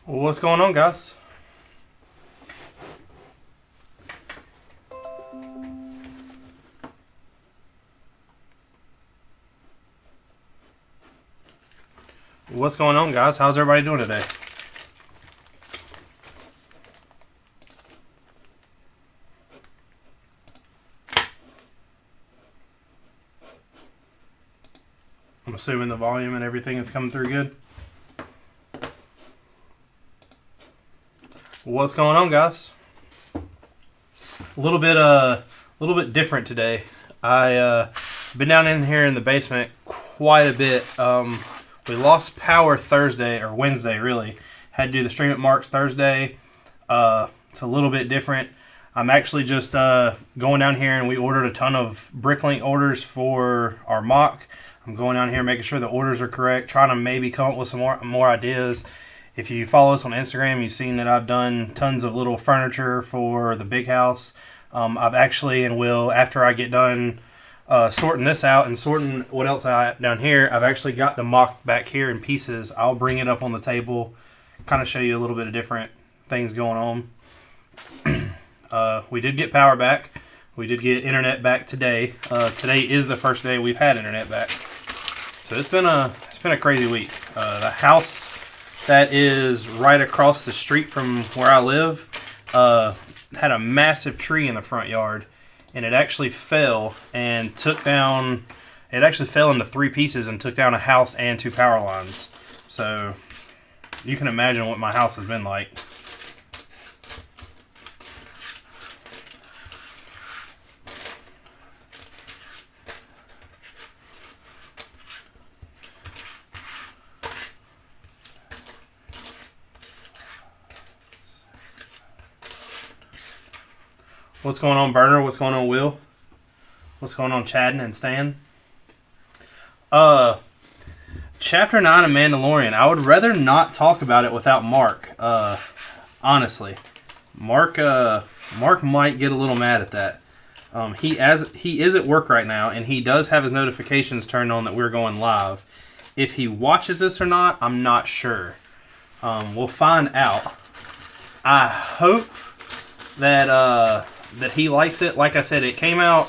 Well, what's going on, guys? What's going on, guys? How's everybody doing today? I'm assuming the volume and everything is coming through good. What's going on, guys? A little bit different today. I been down in here in the basement quite a bit. We lost power Thursday or Wednesday, really. Had to do the stream at Mark's Thursday. It's a little bit different. I'm actually just going down here, and we ordered a ton of Bricklink orders for our MOC. I'm going down here making sure the orders are correct, trying to maybe come up with some more ideas. If you follow us on Instagram, you've seen that I've done tons of little furniture for the big house. I've actually, and will, after I get done sorting this out and sorting what else I have down here, I've actually got the MOC back here in pieces. I'll bring it up on the table, kind of show you a little bit of different things going on. We did get power back. We did get internet back today. Today is the first day we've had internet back. So it's been a crazy week. The house that is right across the street from where I live had a massive tree in the front yard, and it actually fell and took down. It actually fell into 3 pieces and took down a house and 2 power lines. So you can imagine what my house has been like. What's going on, Burner? What's going on, Will? What's going on, Chadden and Stan? Chapter 9 of Mandalorian. I would rather not talk about it without Mark. Honestly, Mark might get a little mad at that. He is at work right now, and he does have his notifications turned on that we're going live. If he watches this or not, I'm not sure. We'll find out. I hope that he likes it. Like I said, it came out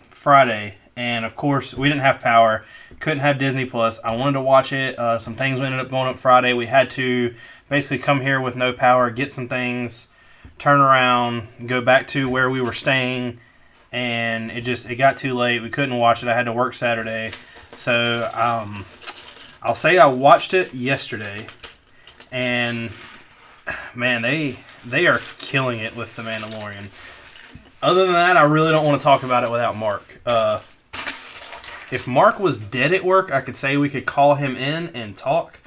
Friday, and of course we didn't have power, couldn't have Disney Plus. I wanted to watch it. Some things ended up going up Friday. We had to basically come here with no power, get some things, turn around, go back to where we were staying, and it got too late. We couldn't watch it. I had to work Saturday, so I'll say I watched it yesterday, and man, they are killing it with The Mandalorian. Other than that, I really don't want to talk about it without Mark. If Mark was dead at work, I could say we could call him in and talk,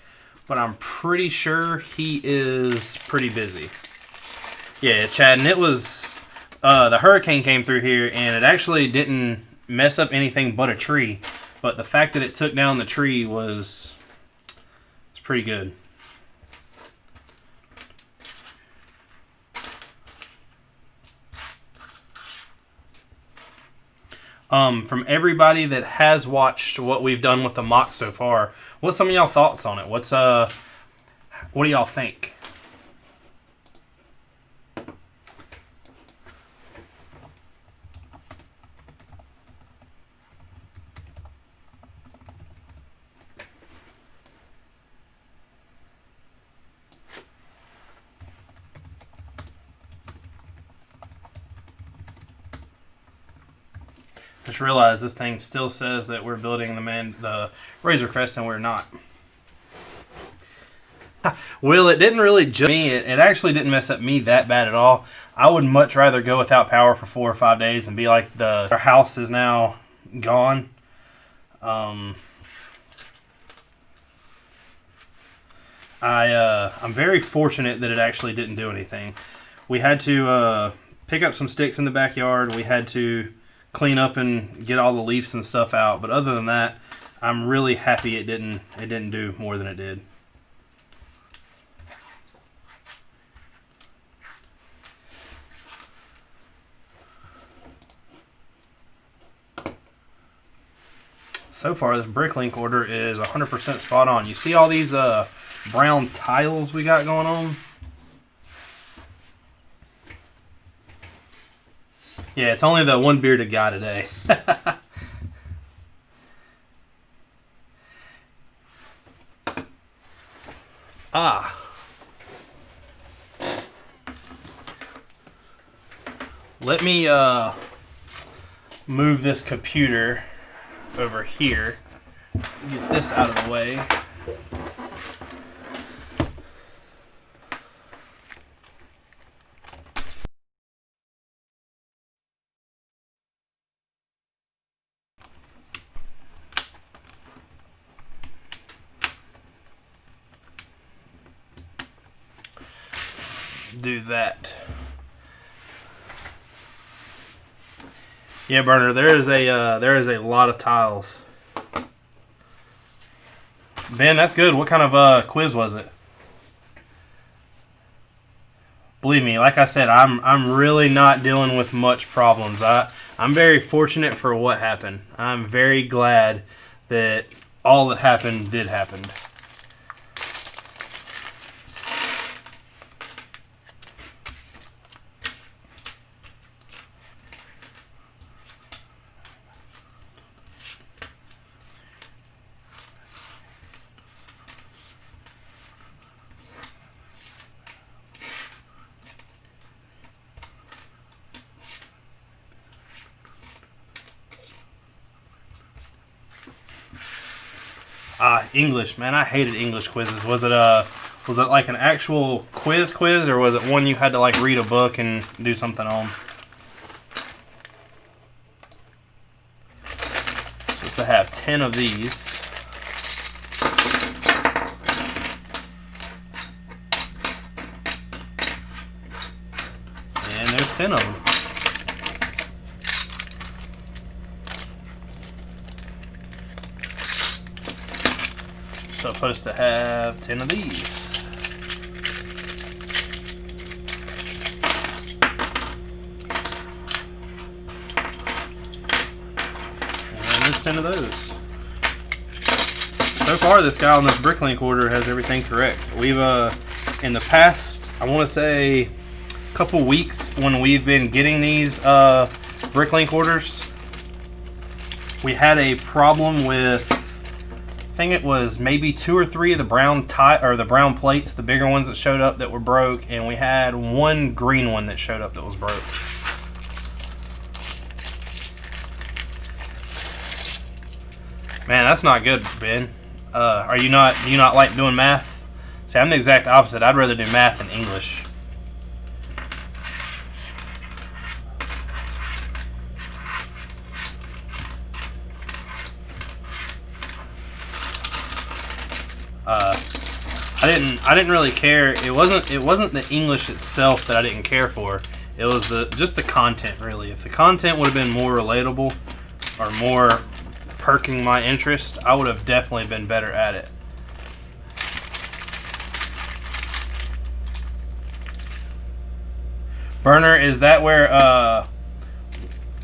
but I'm pretty sure he is pretty busy. Yeah, Chad, and it was the hurricane came through here, and it actually didn't mess up anything but a tree, but the fact that it took down the tree it's pretty good. From everybody that has watched what we've done with the MOC so far, what's some of y'all thoughts on it? What do y'all think? Just realized this thing still says that we're building the Razor Crest, and we're not. Will, it didn't really judge me. It actually didn't mess up me that bad at all. I would much rather go without power for 4 or 5 days than be like our house is now gone. I'm very fortunate that it actually didn't do anything. We had to pick up some sticks in the backyard. We had to clean up and get all the leaves and stuff out, but other than that, I'm really happy it didn't do more than it did. So far, this Bricklink order is 100% spot on. You see all these brown tiles we got going on. Yeah, it's only the one bearded guy today. Let me move this computer over here. Get this out of the way. Do that. Yeah, Burner, there is a lot of tiles. Ben, that's good. What kind of quiz was it? Believe me, like I said, I'm really not dealing with much problems. I'm very fortunate for what happened. I'm very glad that all that happened did happen. English, man, I hated English quizzes. Was it like an actual quiz, or was it one you had to like read a book and do something on? Supposed to have 10 of these. And there's 10 of them. Supposed to have 10 of these. And there's 10 of those. So far, this guy on this Bricklink order has everything correct. We've, in the past, I want to say, couple weeks when we've been getting these Bricklink orders, we had a problem with, I think it was maybe 2 or 3 of the brown the brown plates, the bigger ones that showed up that were broke, and we had one green one that showed up that was broke. Man, that's not good, Ben. Do you not like doing math? See, I'm the exact opposite. I'd rather do math than English. I didn't really care. It wasn't the English itself that I didn't care for. It was just the content, really. If the content would have been more relatable or more perking my interest, I would have definitely been better at it. Burner, is that where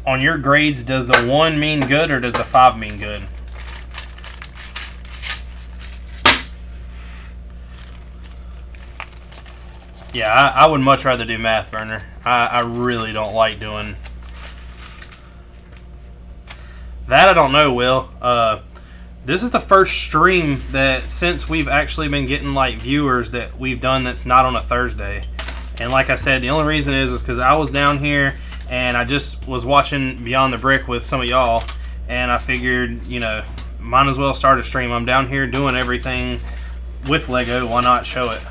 on your grades does the 1 mean good or does the 5 mean good? Yeah, I would much rather do math, Burner. I really don't like doing that. I don't know, Will. This is the first stream that, since we've actually been getting like viewers, that we've done that's not on a Thursday. And like I said, the only reason is because I was down here and I just was watching Beyond the Brick with some of y'all, and I figured, you know, might as well start a stream. I'm down here doing everything with Lego. Why not show it?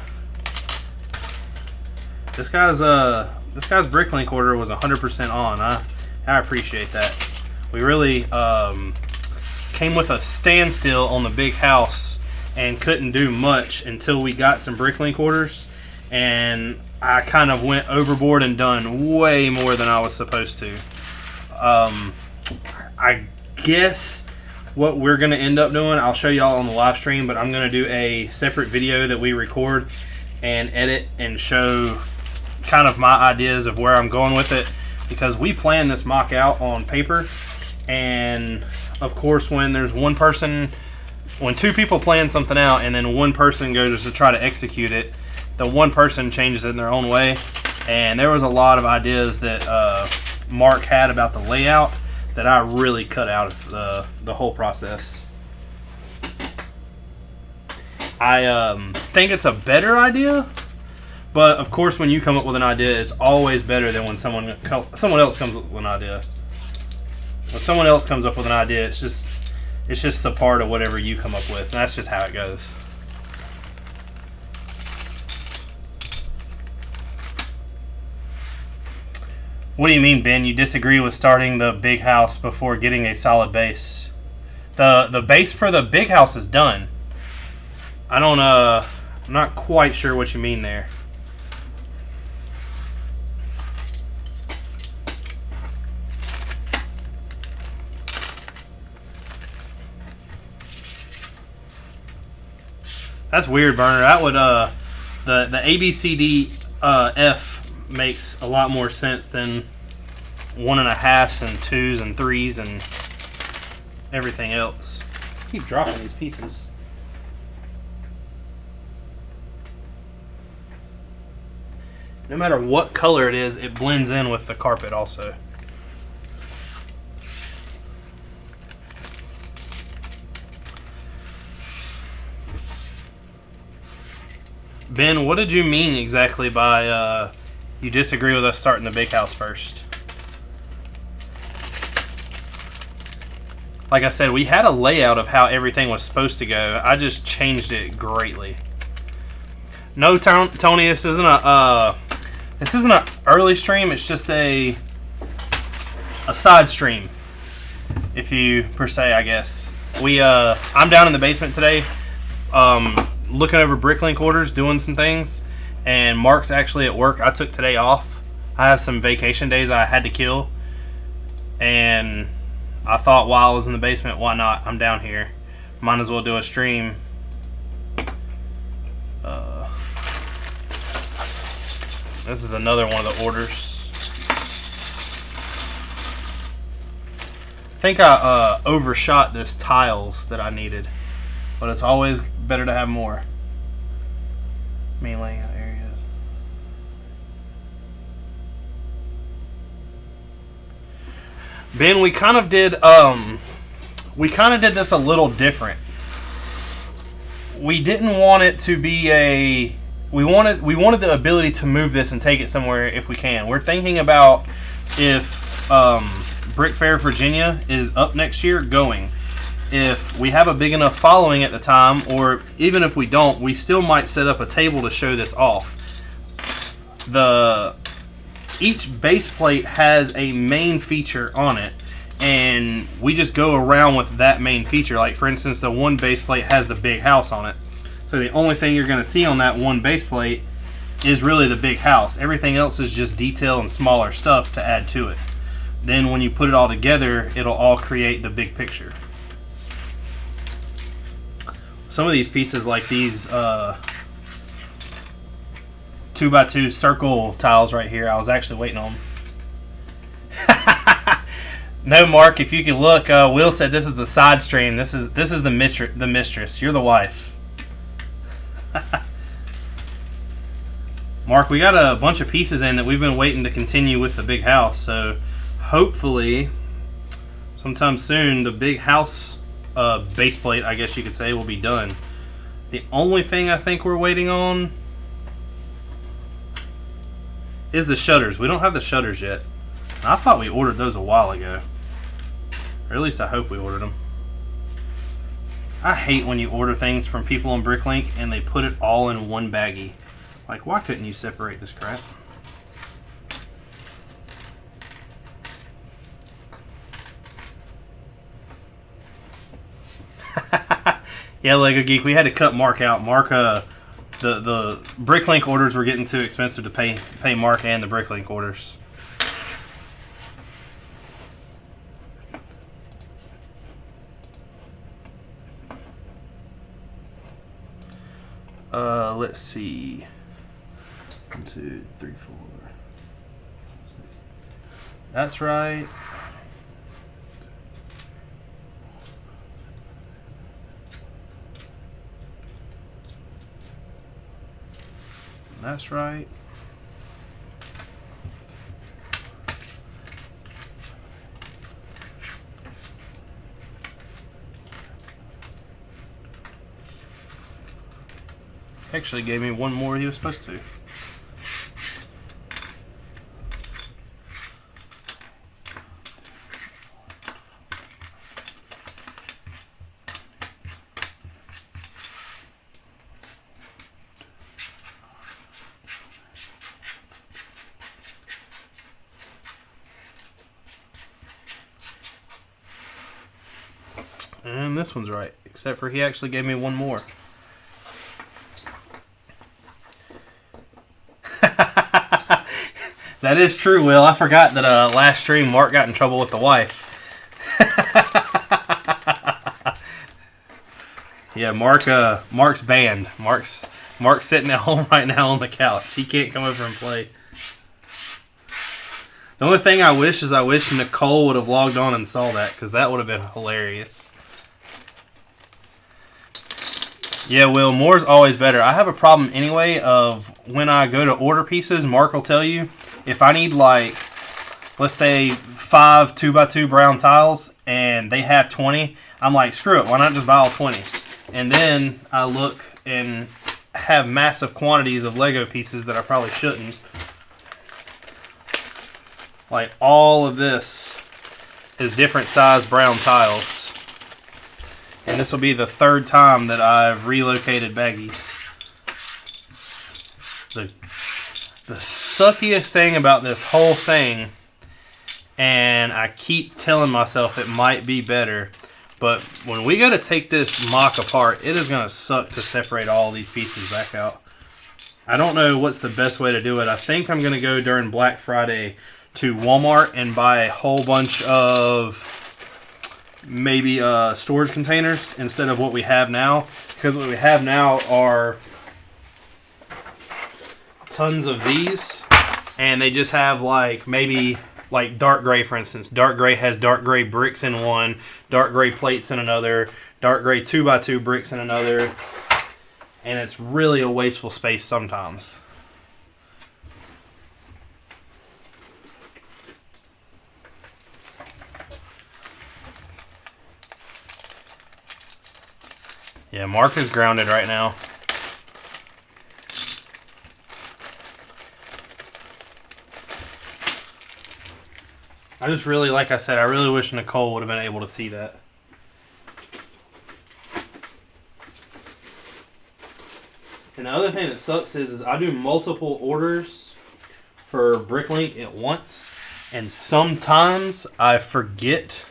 This guy's Bricklink order was 100% on. I appreciate that. We really came with a standstill on the big house and couldn't do much until we got some Bricklink orders, and I kind of went overboard and done way more than I was supposed to. I guess what we're going to end up doing, I'll show y'all on the live stream, but I'm going to do a separate video that we record and edit and show kind of my ideas of where I'm going with it, because we planned this mock out on paper, and of course when there's one person when two people plan something out and then one person goes to try to execute it, the one person changes it in their own way. And there was a lot of ideas that Mark had about the layout that I really cut out of the whole process. I think it's a better idea, but of course when you come up with an idea, it's always better than when someone else comes up with an idea. When someone else comes up with an idea, it's just a part of whatever you come up with, and that's just how it goes. What do you mean, Ben? You disagree with starting the big house before getting a solid base? The base for the big house is done. I'm not quite sure what you mean there. That's weird, Burner. That would the ABCD makes a lot more sense than 1.5s and 2s and 3s and everything else. I keep dropping these pieces. No matter what color it is, it blends in with the carpet also. Ben, what did you mean exactly by you disagree with us starting the big house first? Like I said, we had a layout of how everything was supposed to go. I just changed it greatly. No, Tony, this isn't an early stream. It's just a side stream, if you per se, I guess. I'm down in the basement today, looking over Bricklink orders, doing some things, and Mark's actually at work. I took today off. I have some vacation days I had to kill, and I thought while I was in the basement, why not? I'm down here. Might as well do a stream. This is another one of the orders. I think I overshot this tiles that I needed, but it's always better to have more. Main laying out areas. Ben, we kind of did this a little different. We didn't want it to be we wanted the ability to move this and take it somewhere if we can. We're thinking about if Brick Fair Virginia is up next year, going. If we have a big enough following at the time, or even if we don't, we still might set up a table to show this off. Each base plate has a main feature on it, and we just go around with that main feature. Like, for instance, the one base plate has the big house on it. So the only thing you're going to see on that one base plate is really the big house. Everything else is just detail and smaller stuff to add to it. Then when you put it all together, it'll all create the big picture. Some of these pieces, like these 2x2 circle tiles right here, I was actually waiting on. No, Mark, if you can look, Will said this is the side stream. This is the mistress. You're the wife. Mark, we got a bunch of pieces in that we've been waiting to continue with the big house. So hopefully sometime soon the big house base plate, I guess you could say, will be done. The only thing I think we're waiting on is the shutters. We don't have the shutters yet. I thought we ordered those a while ago. Or at least I hope we ordered them. I hate when you order things from people on Bricklink and they put it all in one baggie. Like, why couldn't you separate this crap? Yeah, Lego Geek, we had to cut Mark out. Mark, the Bricklink orders were getting too expensive to pay Mark and the Bricklink orders. Let's see. 1, 2, 3, 4. That's right. That's right. Actually gave me one more he was supposed to. And this one's right, except for he actually gave me one more. That is true, Will. I forgot that last stream Mark got in trouble with the wife. Yeah, Mark's banned. Mark's sitting at home right now on the couch. He can't come over and play. The only thing I wish Nicole would have logged on and saw that, because that would have been hilarious. Yeah, Will, more's always better. I have a problem anyway of when I go to order pieces, Mark will tell you, if I need like, let's say 5 2x2 brown tiles and they have 20, I'm like, screw it, why not just buy all 20? And then I look and have massive quantities of Lego pieces that I probably shouldn't. Like all of this is different size brown tiles. And this will be the 3rd time that I've relocated baggies. The suckiest thing about this whole thing, and I keep telling myself it might be better, but when we go to take this MOC apart, it is going to suck to separate all these pieces back out. I don't know what's the best way to do it. I think I'm going to go during Black Friday to Walmart and buy a whole bunch of maybe storage containers instead of what we have now, because what we have now are tons of these, and they just have like maybe like dark gray, for instance. Dark gray has dark gray bricks in one, dark gray plates in another, dark gray 2x2 bricks in another, and it's really a wasteful space sometimes. Yeah, Mark is grounded right now. I just really, like I said, I really wish Nicole would have been able to see that. And the other thing that sucks is I do multiple orders for Bricklink at once, and sometimes I forget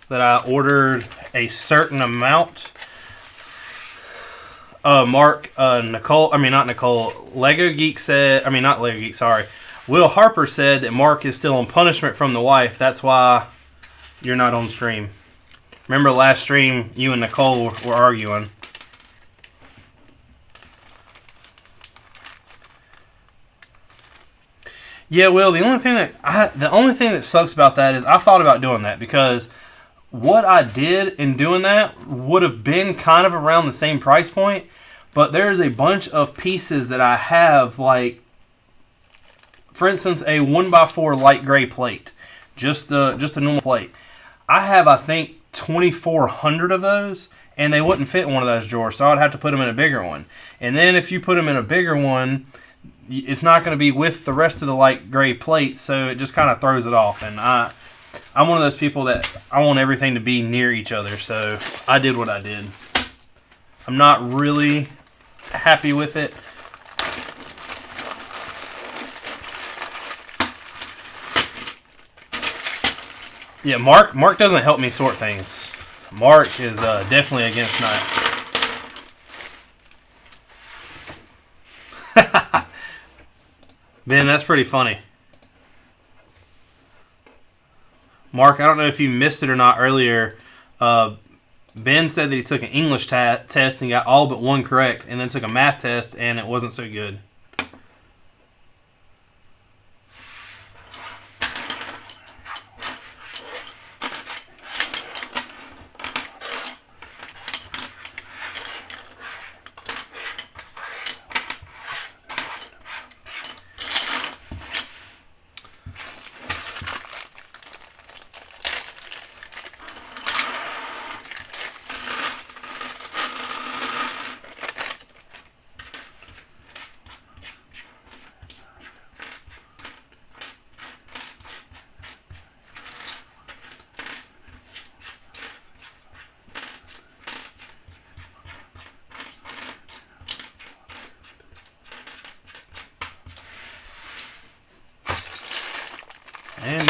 that I ordered a certain amount. Lego Geek said, not Lego Geek, sorry. Will Harper said that Mark is still on punishment from the wife. That's why you're not on stream. Remember last stream, you and Nicole were arguing. Yeah, Will, the only thing that sucks about that is I thought about doing that, because what I did in doing that would have been kind of around the same price point, but there's a bunch of pieces that I have, like, for instance, a 1x4 light gray plate, just the normal plate. I have, I think, 2,400 of those, and they wouldn't fit in one of those drawers, so I'd have to put them in a bigger one. And then if you put them in a bigger one, it's not going to be with the rest of the light gray plates, so it just kind of throws it off. And I'm one of those people that I want everything to be near each other, so I did what I did. I'm not really happy with it. Yeah, Mark doesn't help me sort things. Mark is definitely against Knight. Ben, that's pretty funny. Mark, I don't know if you missed it or not earlier. Ben said that he took an English test and got all but one correct, and then took a math test and it wasn't so good.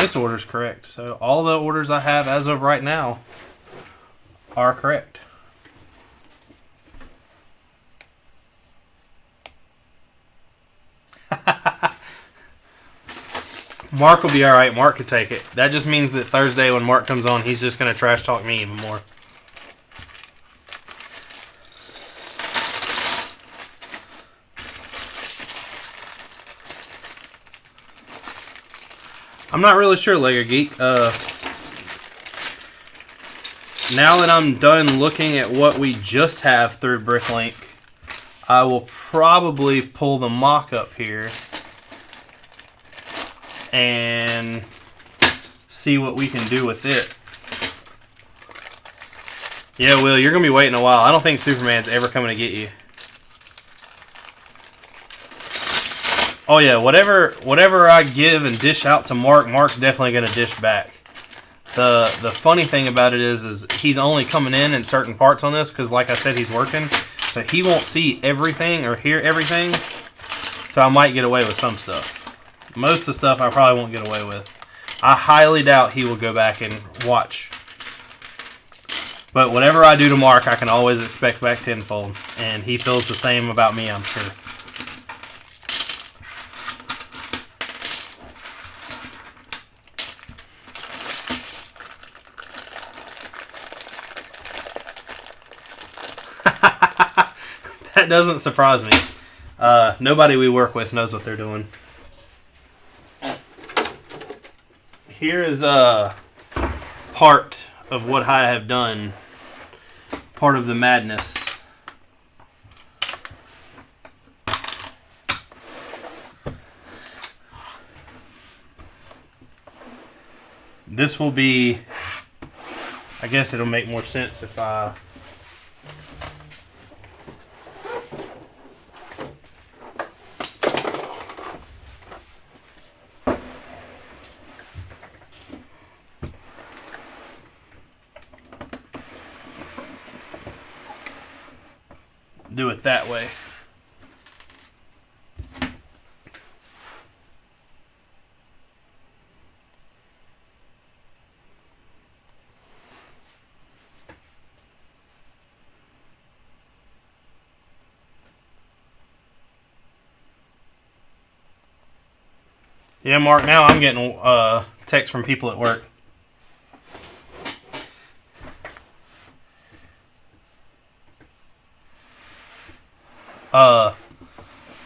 this order is correct. So all the orders I have as of right now are correct. Mark will be alright. Mark could take it. That just means that Thursday when Mark comes on, he's just going to trash talk me even more. I'm not really sure, Lego Geek. Now that I'm done looking at what we just have through Bricklink, I will probably pull the MOC up here and see what we can do with it. Yeah, Will, you're going to be waiting a while. I don't think Superman's ever coming to get you. Oh yeah, whatever I give and dish out to Mark, Mark's definitely going to dish back. The funny thing about it is he's only coming in certain parts on this because, like I said, he's working. So he won't see everything or hear everything. So I might get away with some stuff. Most of the stuff I probably won't get away with. I highly doubt he will go back and watch. But whatever I do to Mark, I can always expect back tenfold. And he feels the same about me, I'm sure. That doesn't surprise me. Nobody we work with knows what they're doing. Here is a part of what I have done. Part of the madness. This will be... I guess it'll make more sense if I... do it that way. Yeah, Mark, now I'm getting texts from people at work.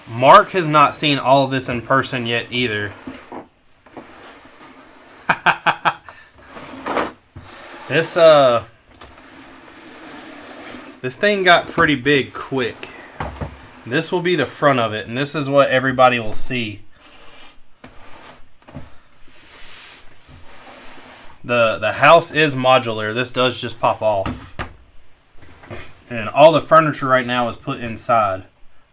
Mark has not seen all of this in person yet either. This thing got pretty big quick. This will be the front of it, and this is what everybody will see. The house is modular. This does just pop off. And all the furniture right now is put inside.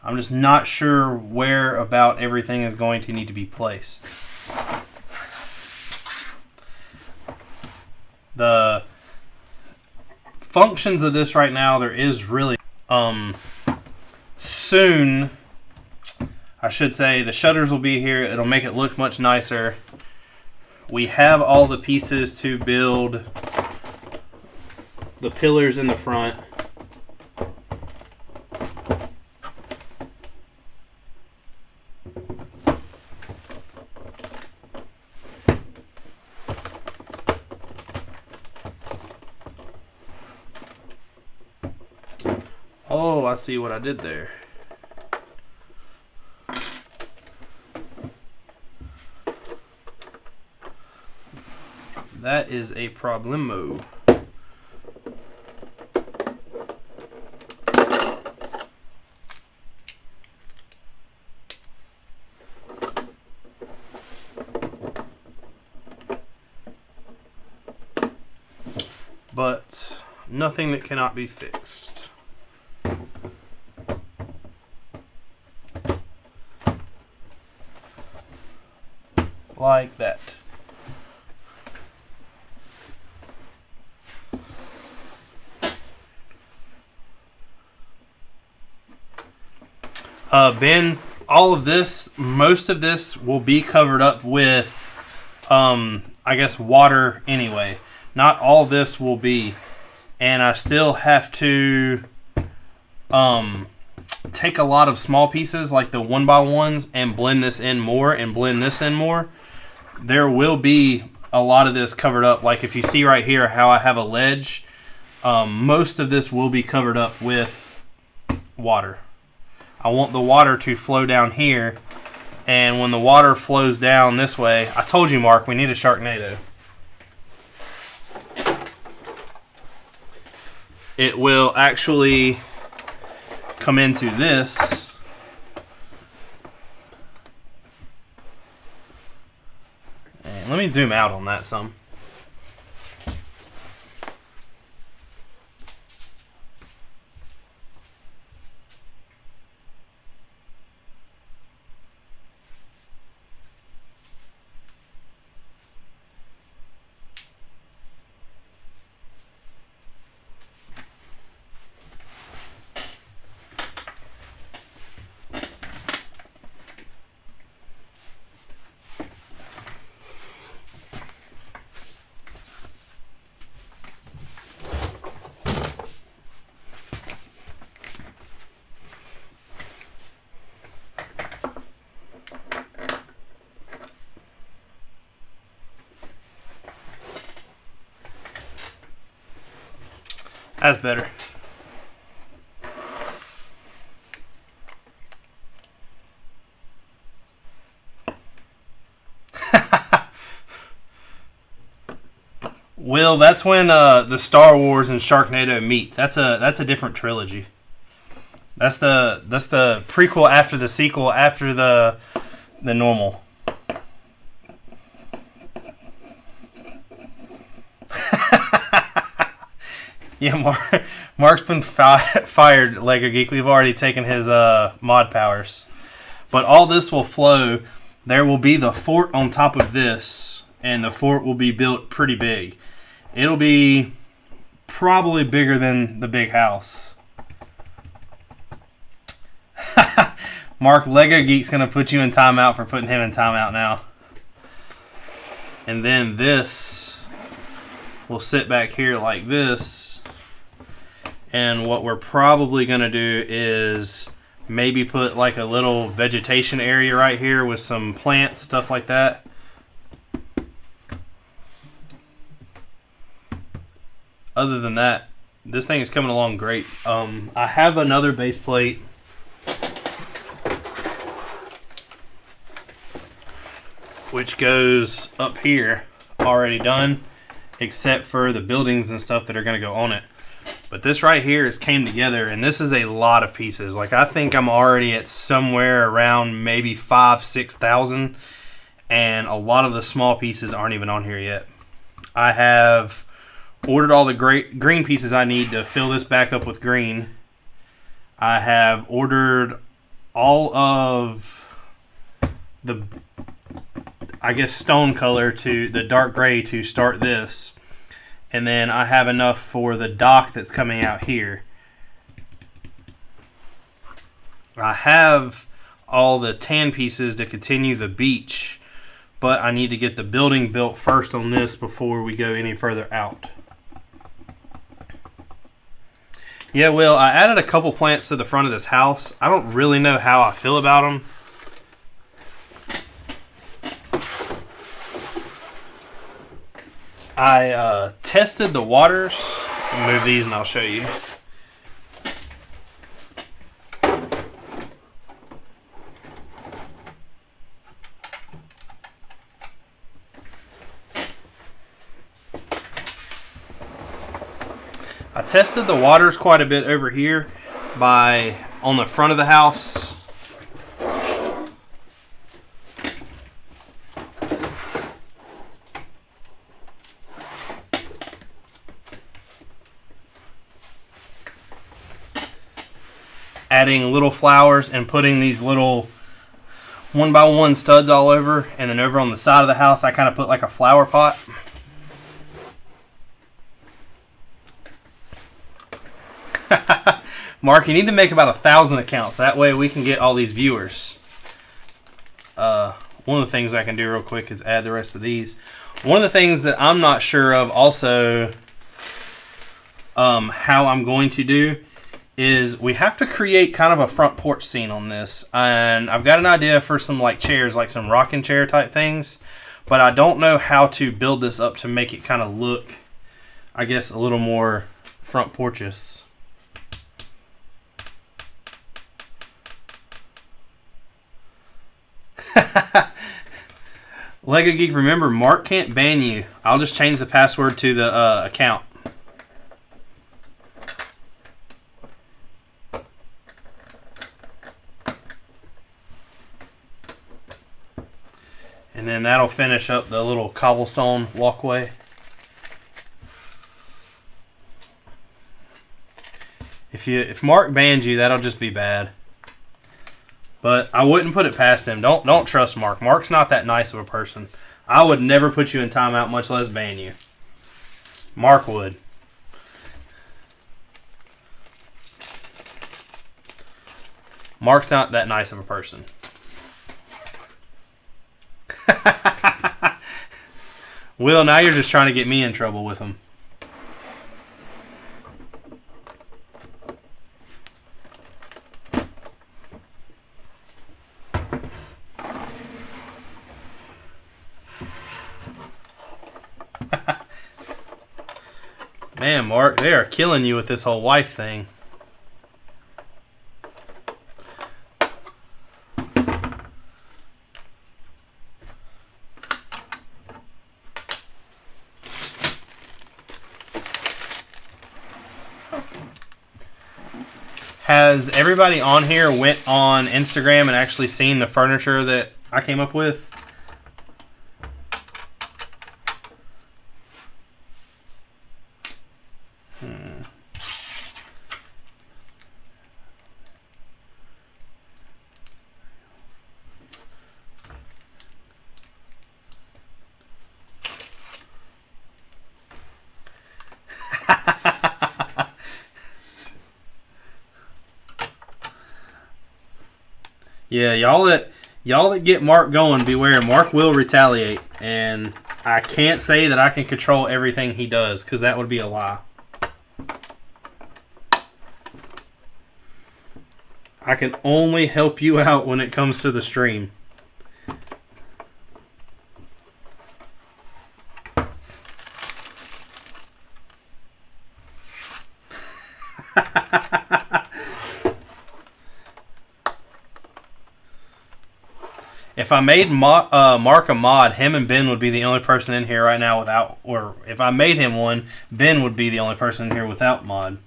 I'm just not sure where about everything is going to need to be placed. The functions of this right now, there is really... soon, I should say, the shutters will be here. It'll make it look much nicer. We have all the pieces to build the pillars in the front. Oh, I see what I did there. That is a problemo. But nothing that cannot be fixed. Like that. Ben, all of this, most of this will be covered up with I guess, water anyway. Not all this will be. And I still have to take a lot of small pieces like the 1x1s and blend this in more and blend this in more. There will be a lot of this covered up. Like if you see right here how I have a ledge, most of this will be covered up with water. I want the water to flow down here, and when the water flows down this way, I told you, Mark, we need a Sharknado. It will actually come into this. And let me zoom out on that some. That's better. Will, that's when the Star Wars and Sharknado meet. That's a different trilogy. That's the prequel after the sequel after the normal. Yeah, Mark's been fired, Lego Geek. We've already taken his mod powers. But all this will flow. There will be the fort on top of this, and the fort will be built pretty big. It'll be probably bigger than the big house. Mark, Lego Geek's going to put you in timeout for putting him in timeout now. And then this will sit back here like this. And what we're probably going to do is maybe put like a little vegetation area right here with some plants, stuff like that. Other than that, this thing is coming along great. I have another base plate which goes up here already done, except for the buildings and stuff that are going to go on it. But this right here is came together, and this is a lot of pieces. Like, I think I'm already at somewhere around maybe 5,000-6,000, and a lot of the small pieces aren't even on here yet. I have ordered all the green pieces I need to fill this back up with green. I have ordered all of the, I guess, stone color to the dark gray to start this. And then I have enough for the dock that's coming out here. I have all the tan pieces to continue the beach, but I need to get the building built first on this before we go any further out. Yeah, Will, I added a couple plants to the front of this house. I don't really know how I feel about them. I tested the waters. I'll move these and I'll show you. I tested the waters quite a bit over here on the front of the house. Adding little flowers and putting these little 1x1 studs all over, and then over on the side of the house I kind of put like a flower pot. Mark, you need to make about 1,000 accounts. That way we can get all these viewers. One of the things I can do real quick is add the rest of these. One of the things that I'm not sure of also, how I'm going to do is we have to create kind of a front porch scene on this. And I've got an idea for some like chairs, like some rocking chair type things. But I don't know how to build this up to make it kind of look, I guess, a little more front porches. Lego Geek, remember, Mark can't ban you. I'll just change the password to the account. And then that'll finish up the little cobblestone walkway. If Mark bans you, that'll just be bad. But I wouldn't put it past him. Don't trust Mark. Mark's not that nice of a person. I would never put you in timeout, much less ban you. Mark would. Mark's not that nice of a person. Will, now you're just trying to get me in trouble with him. Man, Mark, they are killing you with this whole wife thing. Has everybody on here went on Instagram and actually seen the furniture that I came up with? Yeah, y'all that get Mark going, beware. Mark will retaliate, and I can't say that I can control everything he does, because that would be a lie. I can only help you out when it comes to the stream. If I made Mark a mod, him and Ben would be the only person in here right now without, or if I made him one, Ben would be the only person in here without mod.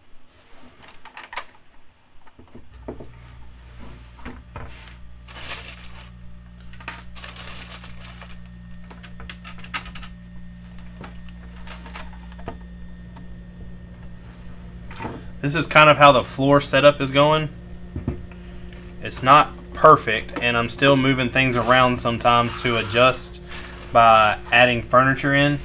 This is kind of how the floor setup is going. It's not perfect, and I'm still moving things around sometimes to adjust by adding furniture in.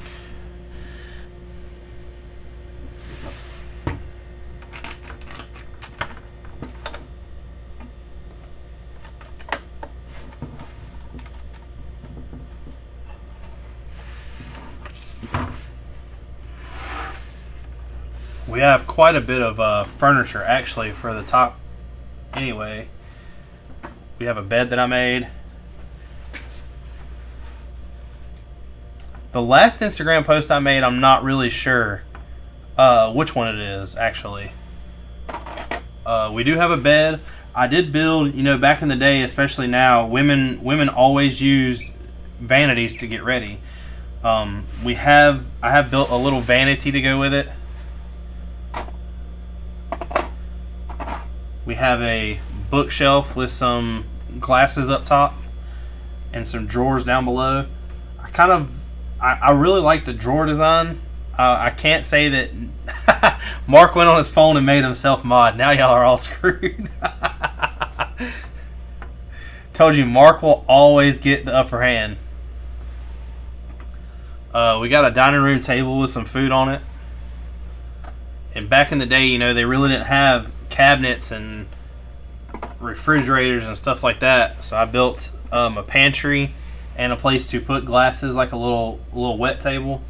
We have quite a bit of furniture actually for the top anyway. We have a bed that I made. The last Instagram post I made, I'm not really sure which one it is, actually. We do have a bed. I did build, back in the day, especially now, women always use vanities to get ready. I have built a little vanity to go with it. We have a bookshelf with some glasses up top and some drawers down below. I really like the drawer design. I can't say that Mark went on his phone and made himself mod. Now y'all are all screwed. Told you, Mark will always get the upper hand. We got a dining room table with some food on it. And back in the day, they really didn't have cabinets and refrigerators and stuff like that, so I built a pantry and a place to put glasses, like a little wet table.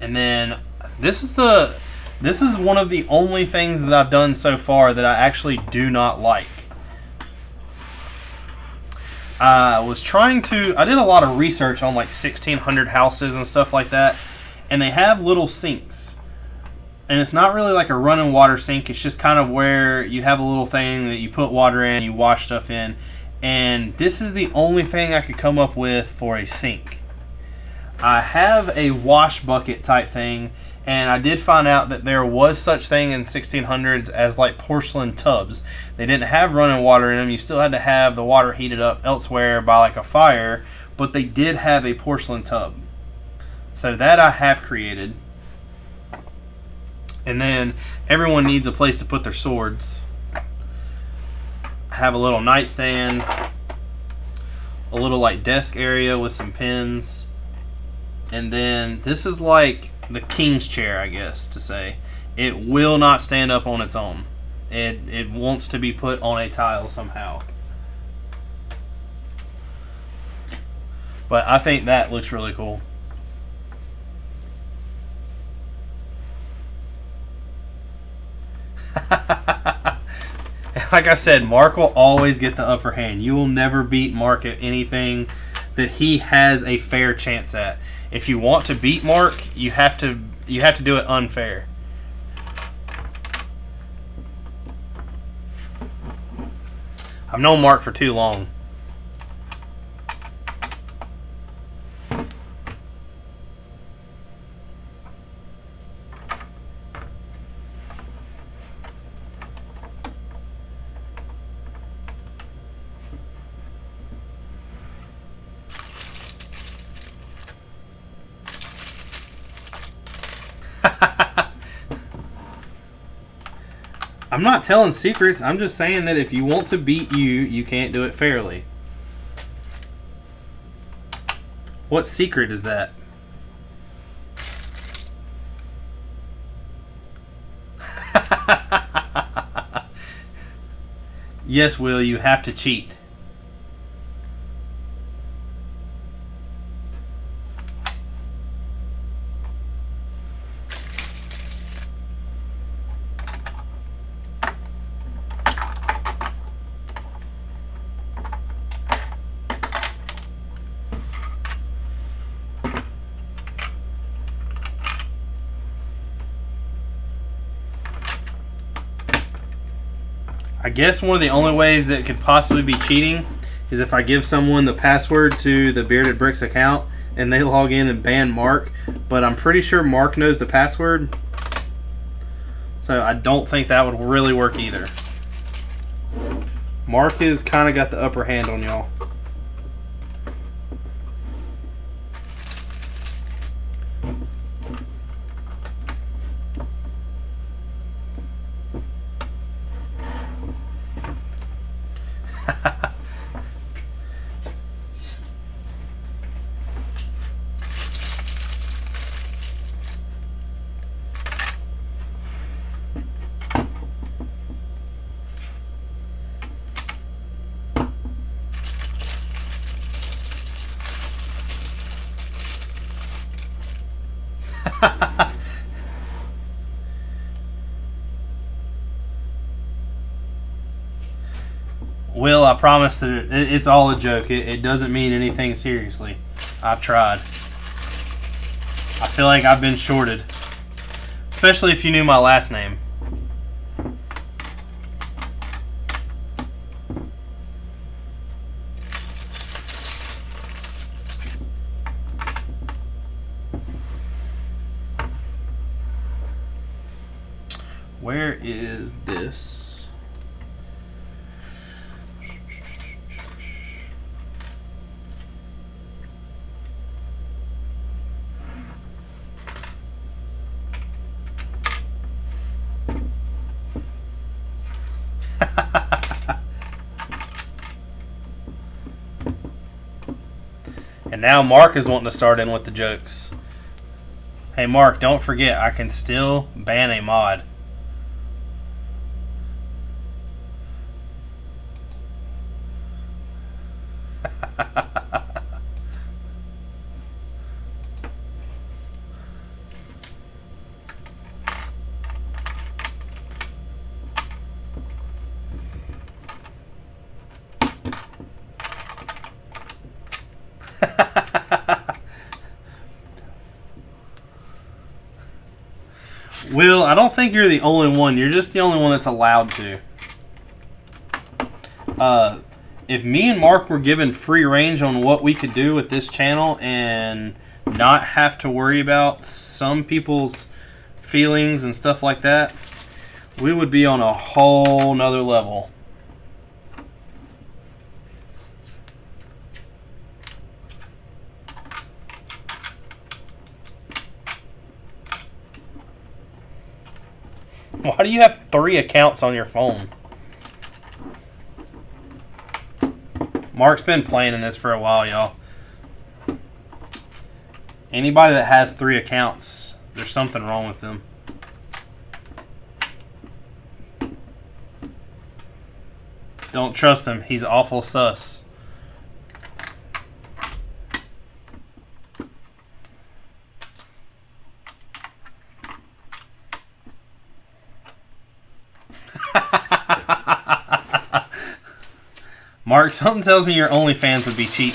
And then this is one of the only things that I've done so far that I actually do not like. I did a lot of research on like 1600 houses and stuff like that, and they have little sinks. And it's not really like a running water sink, it's just kind of where you have a little thing that you put water in, you wash stuff in. And this is the only thing I could come up with for a sink. I have a wash bucket type thing, and I did find out that there was such thing in 1600s as like porcelain tubs. They didn't have running water in them. You still had to have the water heated up elsewhere by like a fire, but they did have a porcelain tub. So that I have created. And then everyone needs a place to put their swords. I have a little nightstand, a little like desk area with some pens. And then this is like the king's chair, I guess to say. It will not stand up on its own. It wants to be put on a tile somehow. But I think that looks really cool. Like I said, Mark will always get the upper hand. You will never beat Mark at anything that he has a fair chance at. If you want to beat Mark, you have to do it unfair. I've known Mark for too long. I'm not telling secrets. I'm just saying that if you want to beat you, you can't do it fairly. What secret is that? Yes, Will, you have to cheat. I guess one of the only ways that could possibly be cheating is if I give someone the password to the Bearded Brix account and they log in and ban Mark, but I'm pretty sure Mark knows the password, so I don't think that would really work either. Mark has kind of got the upper hand on y'all. Will, I promise that it's all a joke. It doesn't mean anything seriously. I've tried. I feel like I've been shorted. Especially if you knew my last name. Where is this? And now Mark is wanting to start in with the jokes. Hey Mark, don't forget, I can still ban a mod. Will, I don't think you're the only one. You're just the only one that's allowed to. If me and Mark were given free range on what we could do with this channel and not have to worry about some people's feelings and stuff like that, we would be on a whole nother level. Why do you have 3 accounts on your phone? Mark's been playing in this for a while, y'all. Anybody that has 3 accounts, there's something wrong with them. Don't trust him. He's awful sus. Mark, something tells me your OnlyFans would be cheap.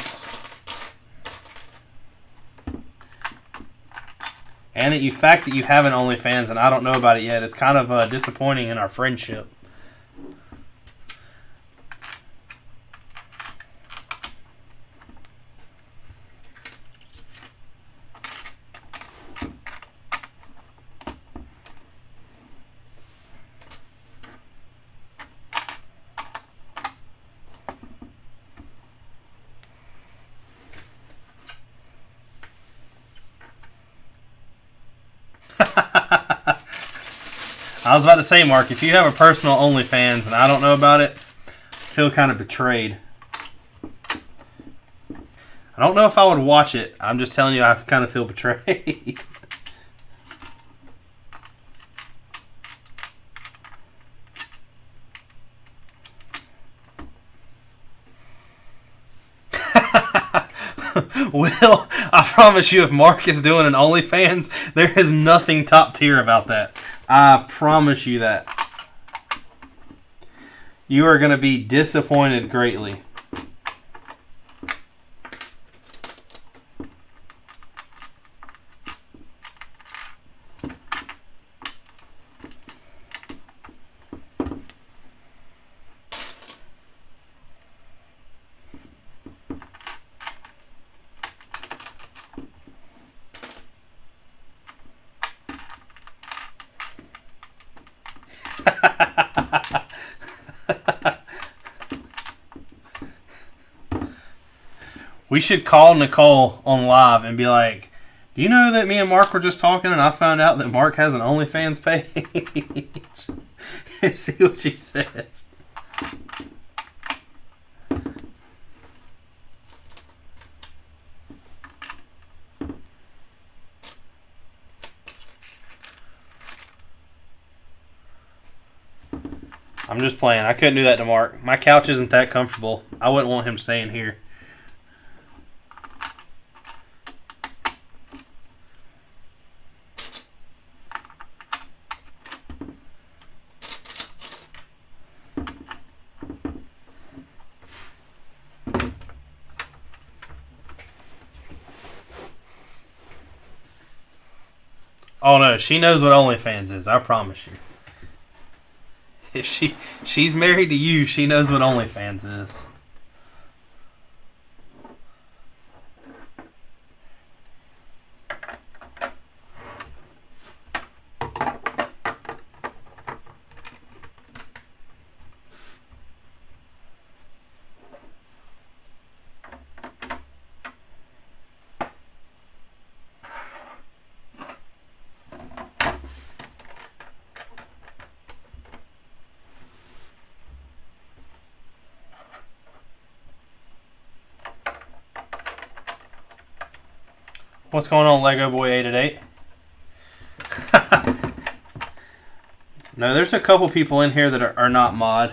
And the fact that you have an OnlyFans and I don't know about it yet is kind of disappointing in our friendship. I was about to say, Mark, if you have a personal OnlyFans and I don't know about it, I feel kind of betrayed. I don't know if I would watch it. I'm just telling you, I kind of feel betrayed. Will, I promise you, if Mark is doing an OnlyFans, there is nothing top tier about that. I promise you that. You are going to be disappointed greatly. We should call Nicole on live and be like, do you know that me and Mark were just talking and I found out that Mark has an OnlyFans page? And see what she says. I'm just playing. I couldn't do that to Mark. My couch isn't that comfortable. I wouldn't want him staying here. Oh no, she knows what OnlyFans is. I promise you. If she's married to you, she knows what OnlyFans is. What's going on, Lego Boy 888? No, there's a couple people in here that are not mod.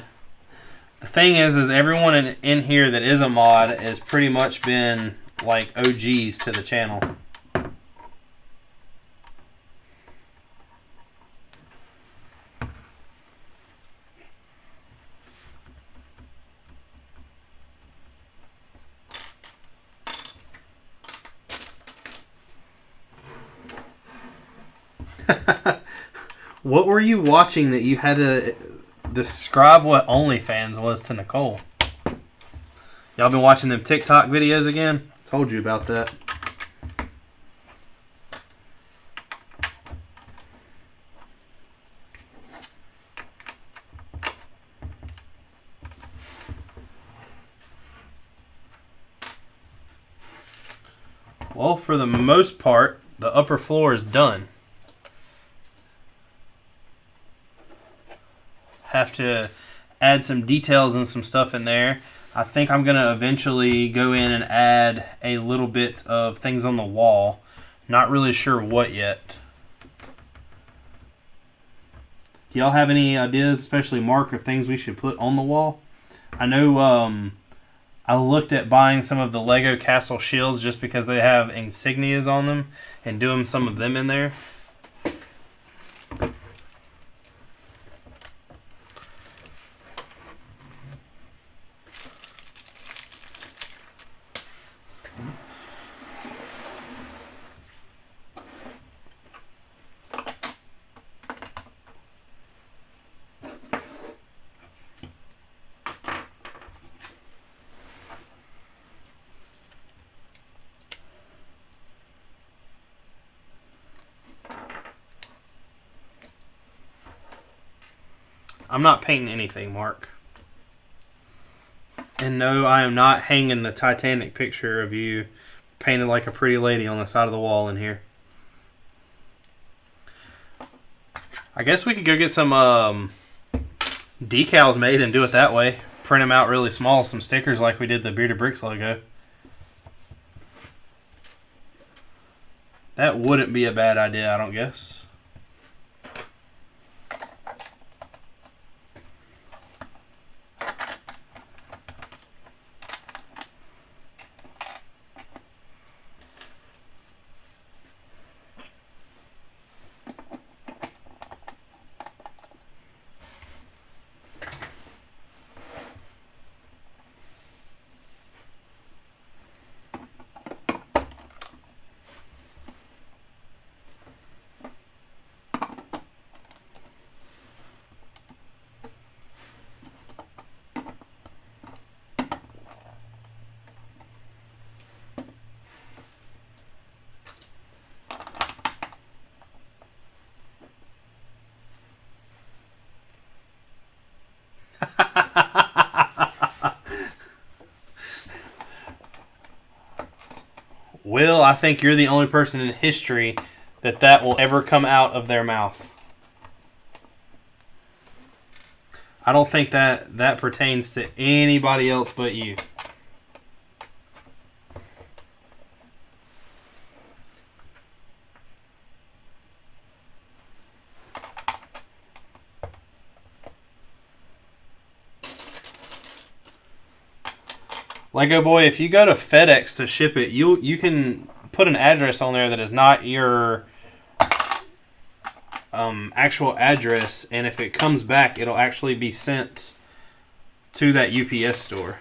The thing is everyone in here that is a mod has pretty much been like OGs to the channel. What were you watching that you had to describe what OnlyFans was to Nicole? Y'all been watching them TikTok videos again? Told you about that. Well, for the most part, the upper floor is done. Have to add some details and some stuff in there. I think I'm going to eventually go in and add a little bit of things on the wall. Not really sure what yet. Do y'all have any ideas, especially Mark, of things we should put on the wall? I know I looked at buying some of the Lego Castle shields just because they have insignias on them and doing some of them in there. I'm not painting anything, Mark. And no, I am not hanging the Titanic picture of you painted like a pretty lady on the side of the wall in here. I guess we could go get some decals made and do it that way. Print them out really small, some stickers like we did the Bearded Brix logo. That wouldn't be a bad idea, I don't guess. Will, I think you're the only person in history that will ever come out of their mouth. I don't think that pertains to anybody else but you. Lego Boy, if you go to FedEx to ship it, you can put an address on there that is not your actual address, and if it comes back, it'll actually be sent to that UPS store.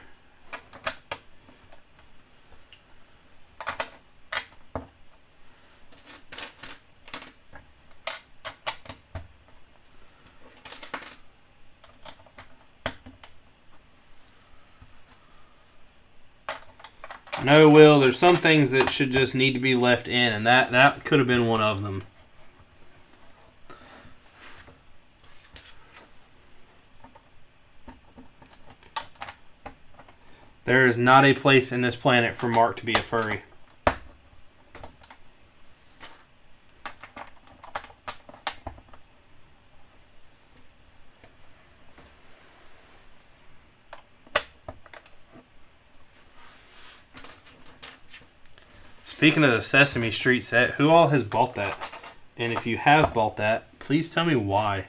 No, Will, there's some things that should just need to be left in, and that could have been one of them. There is not a place in this planet for Mark to be a furry. Speaking of the Sesame Street set, who all has bought that? And if you have bought that, please tell me why.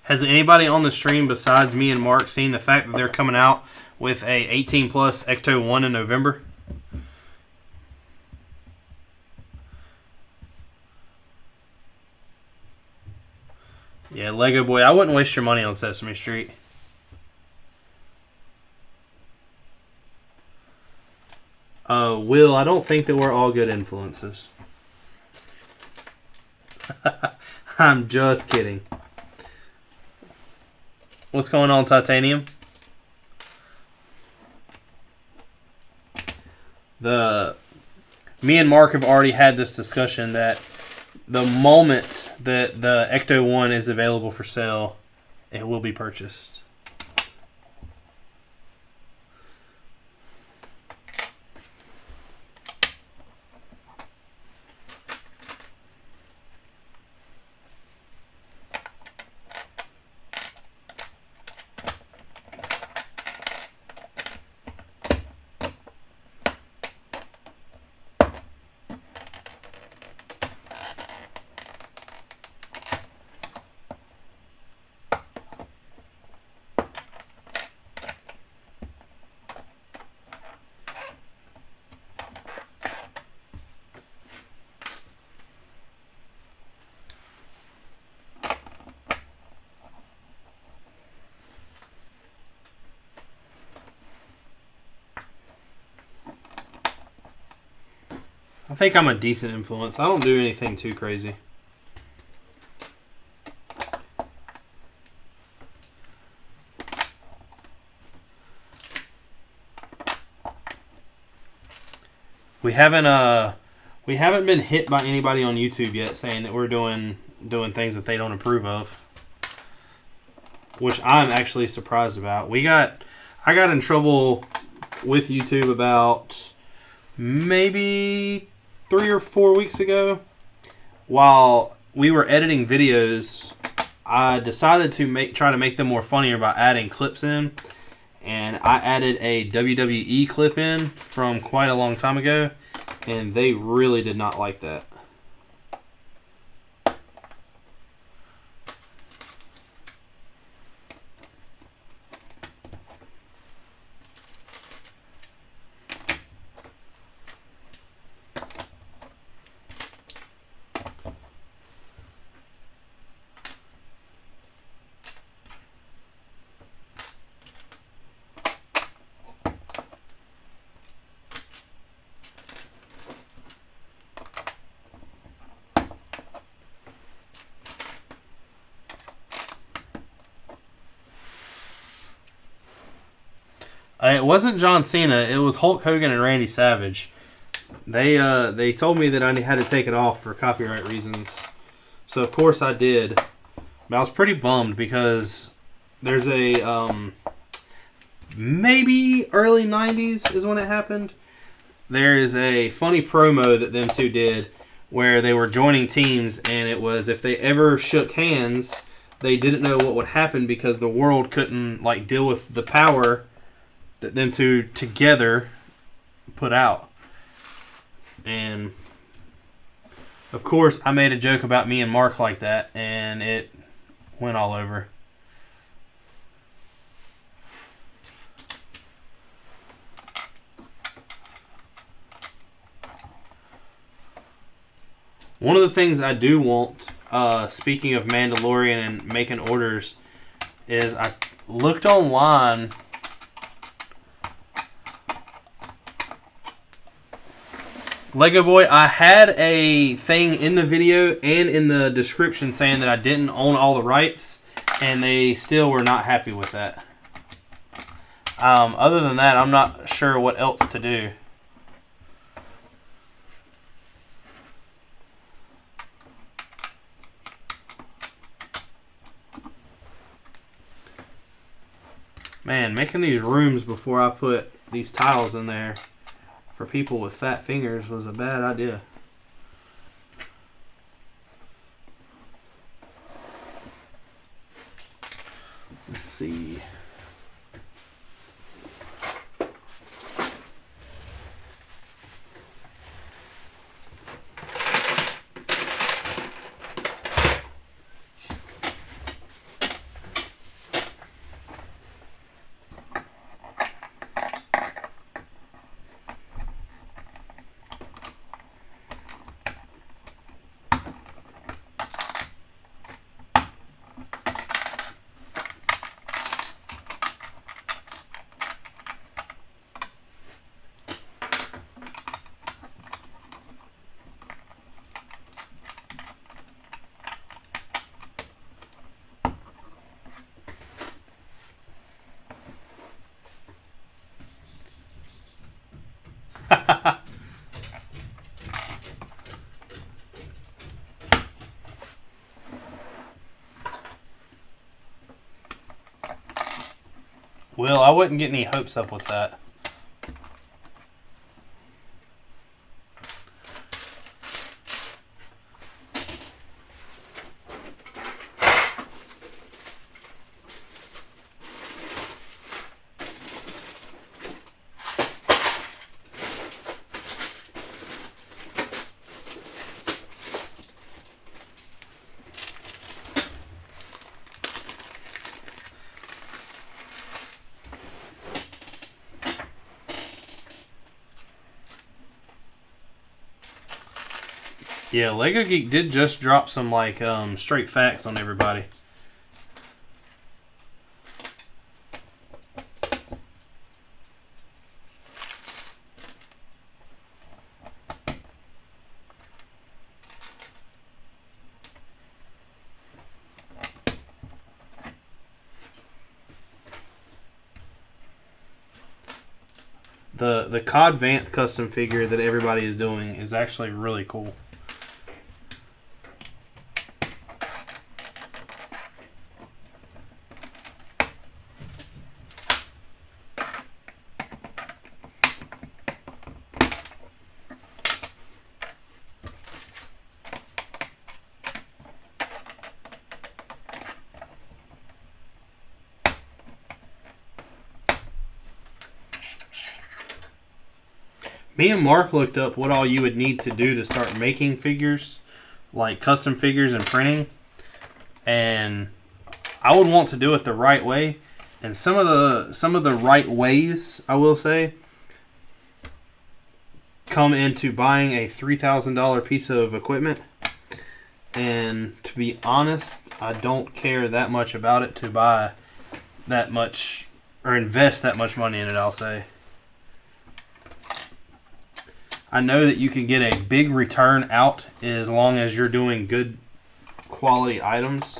Has anybody on the stream besides me and Mark seen the fact that they're coming out with a 18 plus Ecto 1 in November? Yeah, Lego Boy, I wouldn't waste your money on Sesame Street. Will, I don't think that we're all good influences. I'm just kidding. What's going on, Titanium? Me and Mark have already had this discussion that the moment that the Ecto 1 is available for sale, it will be purchased. I think I'm a decent influence. I don't do anything too crazy. We haven't been hit by anybody on YouTube yet saying that we're doing things that they don't approve of, which I'm actually surprised about. I got in trouble with YouTube about maybe 3 or 4 weeks ago. While we were editing videos, I decided to try to make them more funnier by adding clips in. And I added a WWE clip in from quite a long time ago, and they really did not like that. It wasn't John Cena. It was Hulk Hogan and Randy Savage. They told me that I had to take it off for copyright reasons. So, of course, I did. But I was pretty bummed because there's a... maybe early 90s is when it happened. There is a funny promo that them two did where they were joining teams, and it was if they ever shook hands, they didn't know what would happen because the world couldn't deal with the power that them two together put out. And of course I made a joke about me and Mark like that, and it went all over. One of the things I do want, speaking of Mandalorian and making orders, is I looked online. Lego Boy, I had a thing in the video and in the description saying that I didn't own all the rights, and they still were not happy with that. Other than that, I'm not sure what else to do. Man, making these rooms before I put these tiles in there for people with fat fingers was a bad idea. Let's see. Well, I wouldn't get any hopes up with that. Yeah, Lego Geek did just drop some like straight facts on everybody. The COD Vanth custom figure that everybody is doing is actually really cool. Me and Mark looked up what all you would need to do to start making figures, like custom figures and printing. And I would want to do it the right way. And some of the right ways, I will say, come into buying a $3,000 piece of equipment. And to be honest, I don't care that much about it to buy that much or invest that much money in it, I'll say. I know that you can get a big return out as long as you're doing good quality items,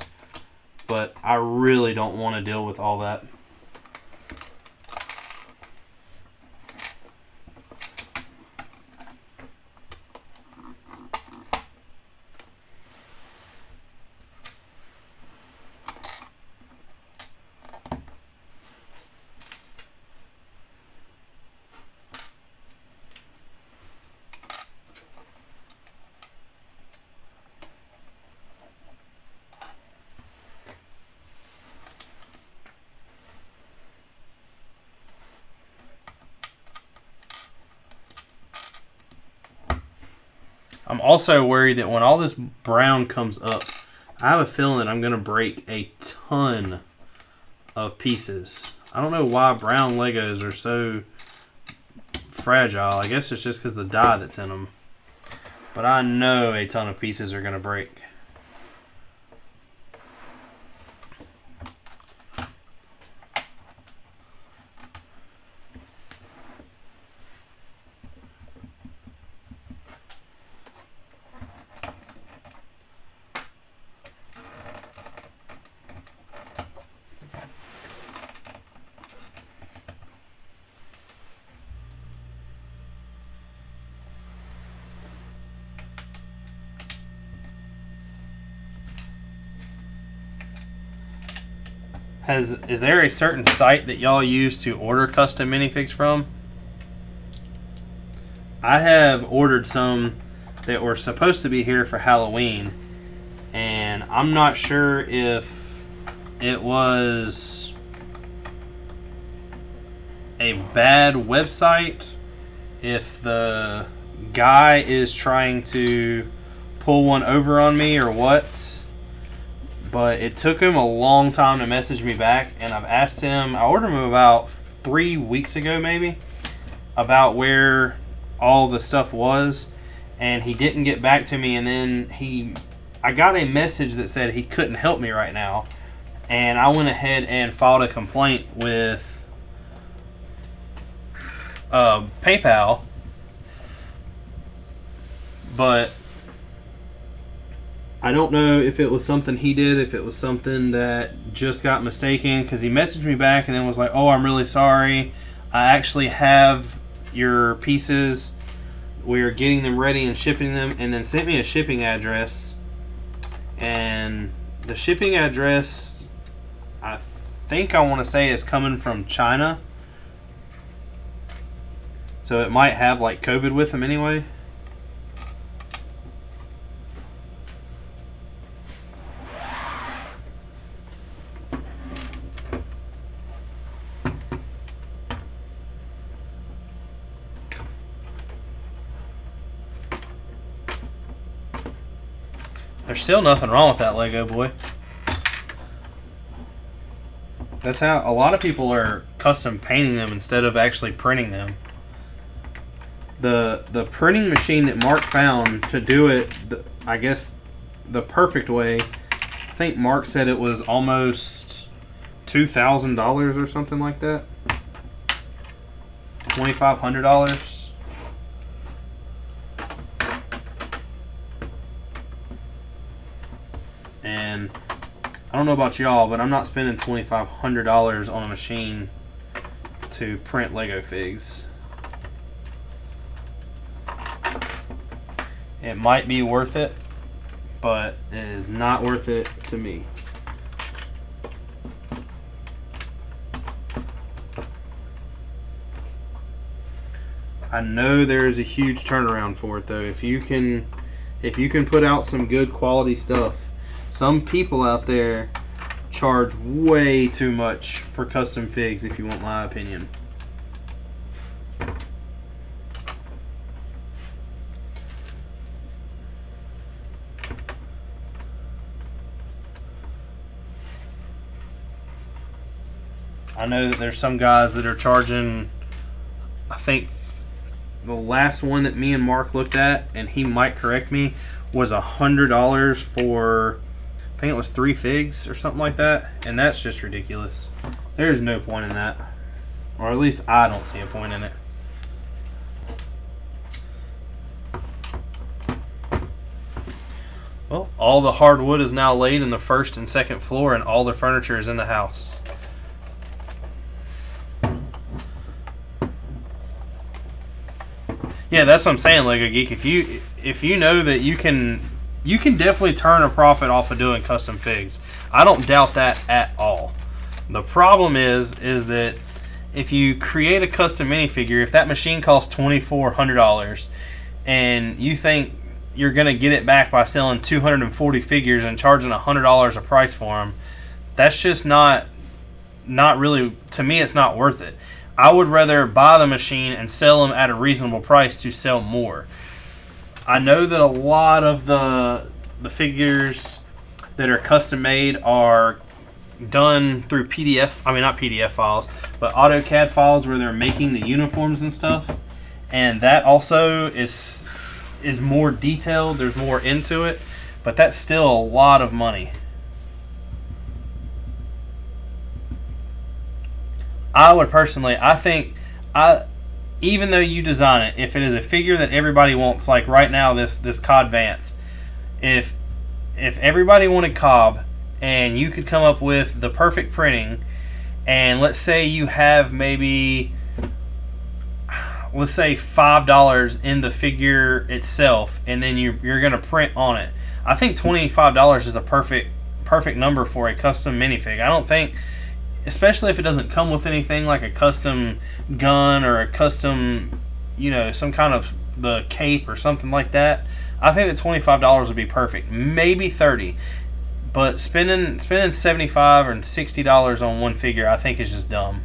but I really don't want to deal with all that. I'm also worried that when all this brown comes up, I have a feeling that I'm going to break a ton of pieces. I don't know why brown Legos are so fragile. I guess it's just because of the dye that's in them. But I know a ton of pieces are going to break. Is there a certain site that y'all use to order custom minifigs from? I have ordered some that were supposed to be here for Halloween, and I'm not sure if it was a bad website, if the guy is trying to pull one over on me or what. But it took him a long time to message me back, and I've asked him, I ordered him about 3 weeks ago maybe, about where all the stuff was, and he didn't get back to me, and then I got a message that said he couldn't help me right now, and I went ahead and filed a complaint with PayPal, but I don't know if it was something he did, if it was something that just got mistaken, because he messaged me back and then was like, oh, I'm really sorry. I actually have your pieces. We're getting them ready and shipping them, and then sent me a shipping address. And the shipping address, I think I want to say is coming from China. So it might have like COVID with them anyway. There's still nothing wrong with that Lego boy. That's how a lot of people are custom painting them instead of actually printing them. The printing machine that Mark found to do it, I guess the perfect way, I think Mark said it was almost $2,000 or something like that. $2,500. And I don't know about y'all, but I'm not spending $2,500 on a machine to print Lego figs. It might be worth it, but it is not worth it to me. I know there's a huge turnaround for it though. If you can put out some good quality stuff. Some people out there charge way too much for custom figs, if you want my opinion. I know that there's some guys that are charging, I think the last one that me and Mark looked at, and he might correct me, was $100 for, I think it was 3 figs or something like that, and that's just ridiculous. There's no point in that, or at least I don't see a point in it. Well, all the hardwood is now laid in the first and second floor, and all the furniture is in the house. Yeah, that's what I'm saying, Lego Geek. If you know that you can definitely turn a profit off of doing custom figs. I don't doubt that at all. The problem is that if you create a custom minifigure, if that machine costs $2,400 and you think you're going to get it back by selling 240 figures and charging $100 a price for them, that's just not really, to me, it's not worth it. I would rather buy the machine and sell them at a reasonable price to sell more. I know that a lot of the figures that are custom made are done through PDF, I mean not PDF files, but AutoCAD files where they're making the uniforms and stuff. And that also is more detailed, there's more into it, but that's still a lot of money. I would personally, even though you design it, if it is a figure that everybody wants, like right now this Cod Vanth, if everybody wanted Cobb and you could come up with the perfect printing, and let's say you have maybe, let's say $5 in the figure itself, and then you're going to print on it, I think $25 is the perfect number for a custom minifig. I don't think, especially if it doesn't come with anything like a custom gun or a custom, some kind of the cape or something like that, I think that $25 would be perfect. Maybe $30. But spending $75 or $60 on one figure, I think, is just dumb.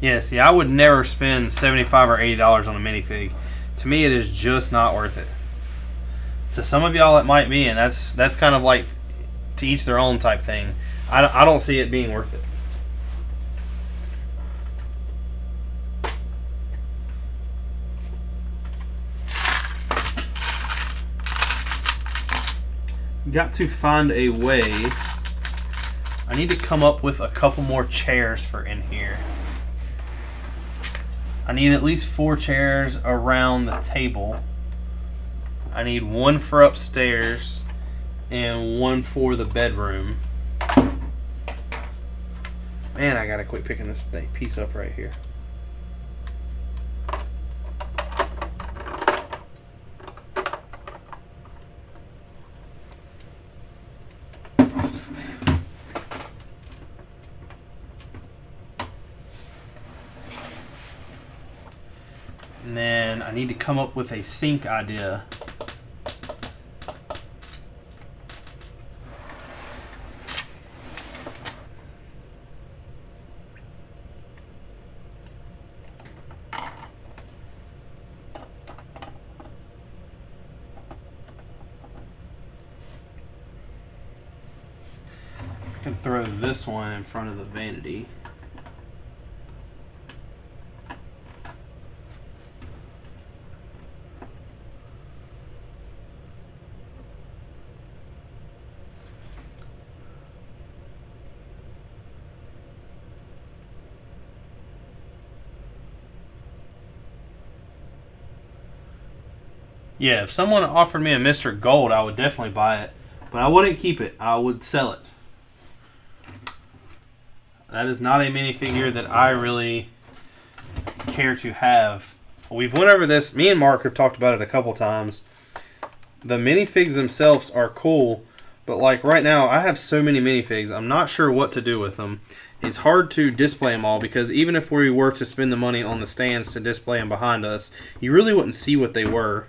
Yeah, see, I would never spend $75 or $80 on a minifig. To me, it is just not worth it. To some of y'all, it might be, and that's kind of like to each their own type thing. I don't see it being worth it. Got to find a way. I need to come up with a couple more chairs for in here. I need at least 4 chairs around the table. I need 1 for upstairs and 1 for the bedroom. Man, I gotta quit picking this piece up right here. And then I need to come up with a sink idea. I can throw this one in front of the vanity. Yeah, if someone offered me a Mr. Gold, I would definitely buy it. But I wouldn't keep it. I would sell it. That is not a minifigure that I really care to have. We've went over this. Me and Mark have talked about it a couple times. The minifigs themselves are cool, but like right now, I have so many minifigs. I'm not sure what to do with them. It's hard to display them all because even if we were to spend the money on the stands to display them behind us, you really wouldn't see what they were.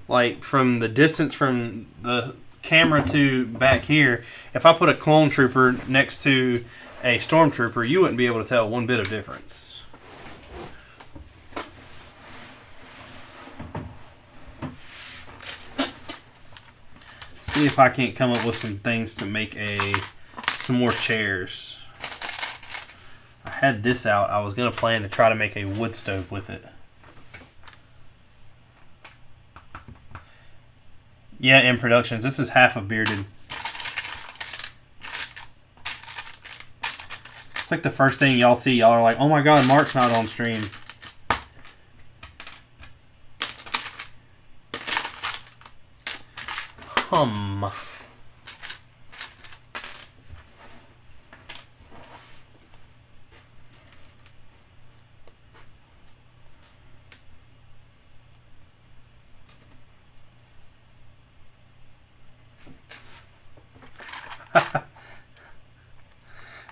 Like from the distance from the camera to back here, if I put a clone trooper next to a stormtrooper, you wouldn't be able to tell one bit of difference. See if I can't come up with some things to make some more chairs. I had this out. I was going to plan to try to make a wood stove with it. Yeah, in Productions. This is half of Bearded. It's like the first thing y'all see. Y'all are like, oh my god, Mark's not on stream.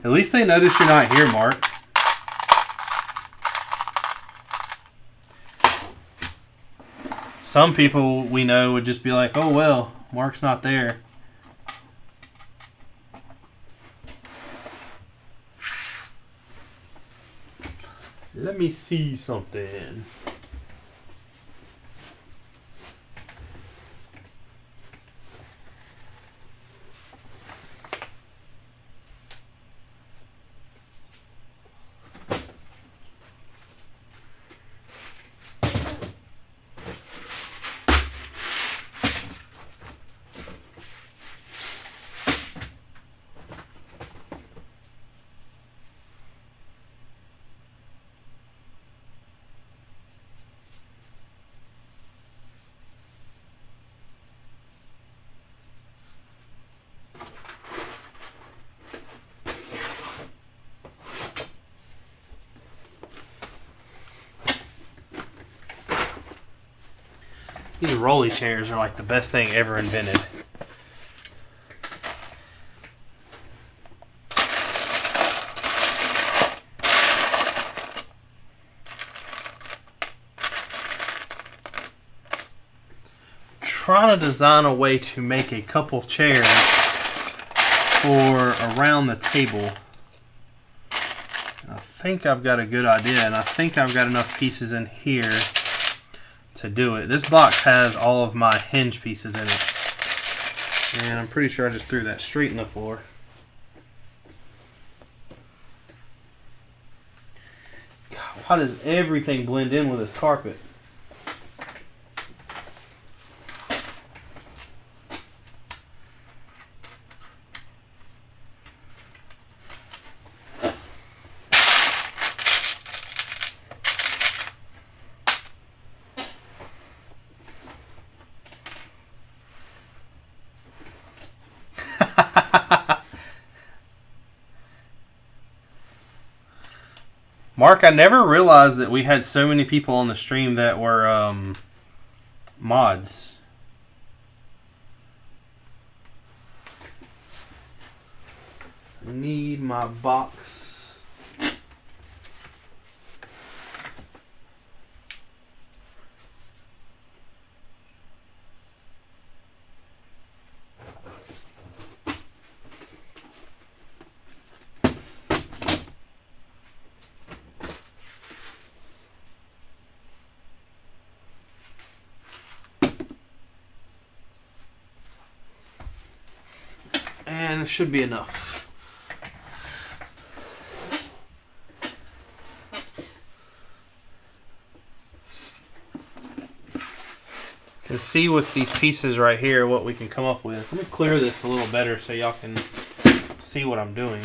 At least they notice you're not here, Mark. Some people we know would just be like, oh well, Mark's not there. Let me see something. These rolly chairs are like the best thing ever invented. Trying to design a way to make a couple chairs for around the table. I think I've got a good idea, and I think I've got enough pieces in here to do it. This box has all of my hinge pieces in it. And I'm pretty sure I just threw that straight in the floor. God, why does everything blend in with this carpet? Mark, I never realized that we had so many people on the stream that were mods. I need my box. And it should be enough. You can see with these pieces right here what we can come up with. Let me clear this a little better so y'all can see what I'm doing.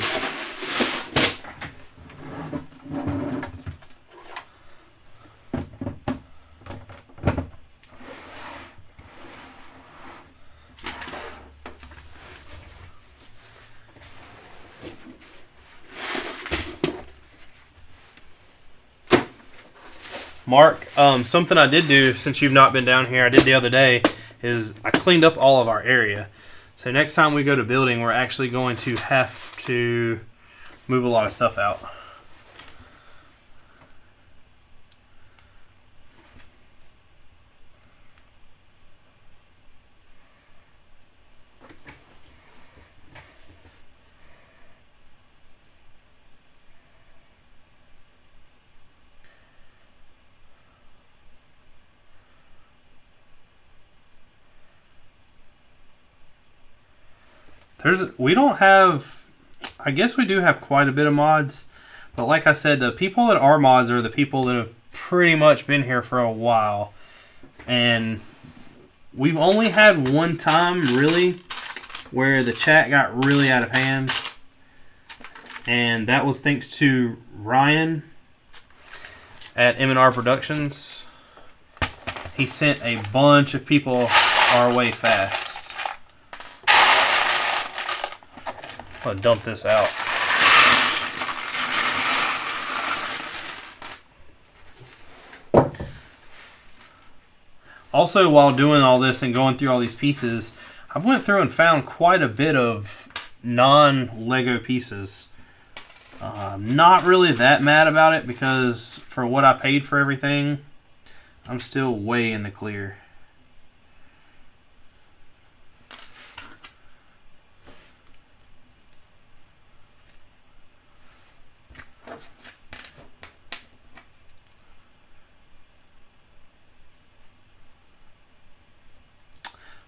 Mark, something I did do since you've not been down here, I did the other day, is I cleaned up all of our area. So next time we go to building, we're actually going to have to move a lot of stuff out. We don't have, I guess we do have quite a bit of mods, but like I said, the people that are mods are the people that have pretty much been here for a while. And we've only had one time, really, where the chat got really out of hand. And that was thanks to Ryan at M&R Productions. He sent a bunch of people our way fast. I'm going to dump this out. Also, while doing all this and going through all these pieces, I went through and found quite a bit of non-Lego pieces. I'm not really that mad about it because for what I paid for everything, I'm still way in the clear.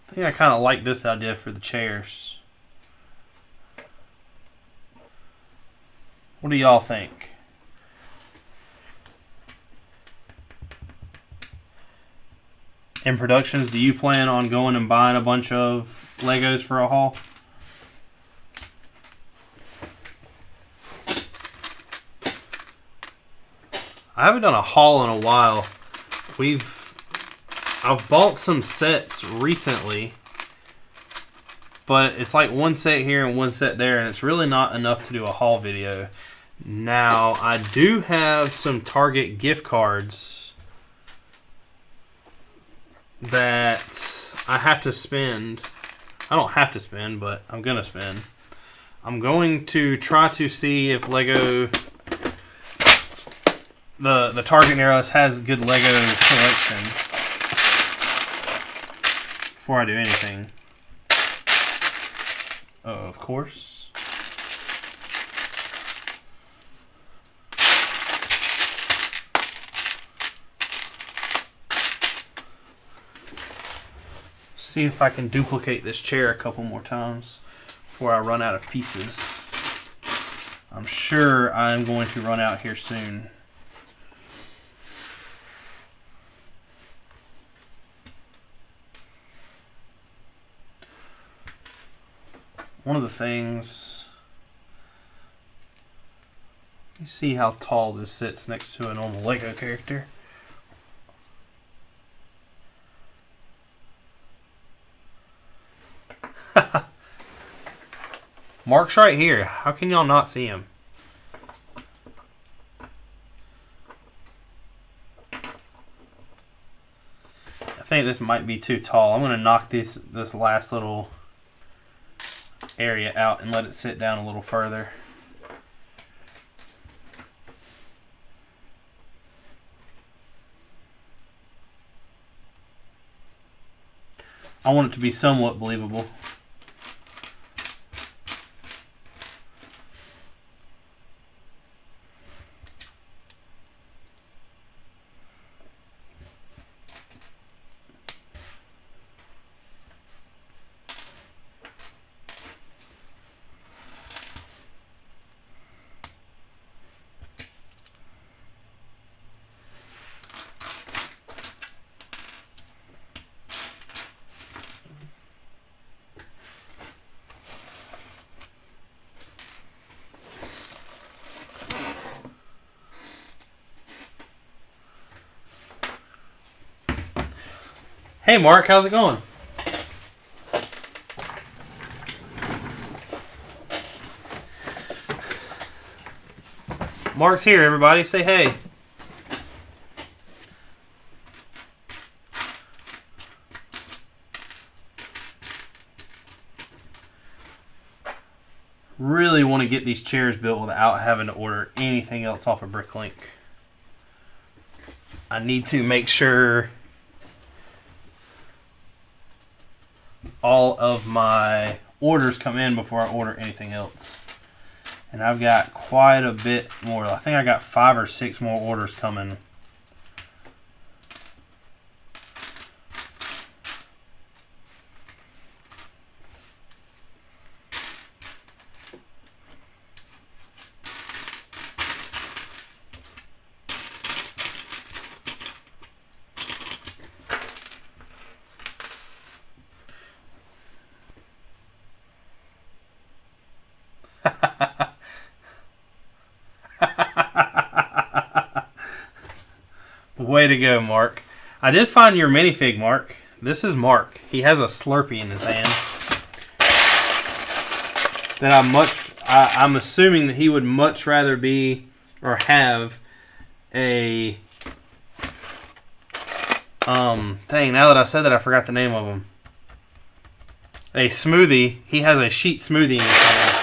I think I kind of like this idea for the chairs. What do y'all think? In Productions, do you plan on going and buying a bunch of Legos for a haul? I haven't done a haul in a while. I've bought some sets recently, but it's like one set here and one set there, and it's really not enough to do a haul video. Now, I do have some Target gift cards that I have to spend. I don't have to spend, but I'm going to spend. I'm going to try to see if Lego, the Target near us has good Lego selection before I do anything. Of course. See if I can duplicate this chair a couple more times before I run out of pieces. I'm sure I'm going to run out here soon. One of the things, you see how tall this sits next to a normal Lego character. Mark's right here. How can y'all not see him? think this might be too tall. I'm going to knock this last little area out and let it sit down a little further. I want it to be somewhat believable. Hey Mark, how's it going? Mark's here, everybody. Say hey. Really want to get these chairs built without having to order anything else off of Bricklink. I need to make sure all of my orders come in before I order anything else. And I've got quite a bit more. I think I got 5 or 6 more orders coming. Way to go, Mark. I did find your minifig, Mark. This is Mark. He has a Slurpee in his hand. I'm assuming that he would much rather be or have a dang, now that I said that I forgot the name of him. A smoothie. He has a sheet smoothie in his hand.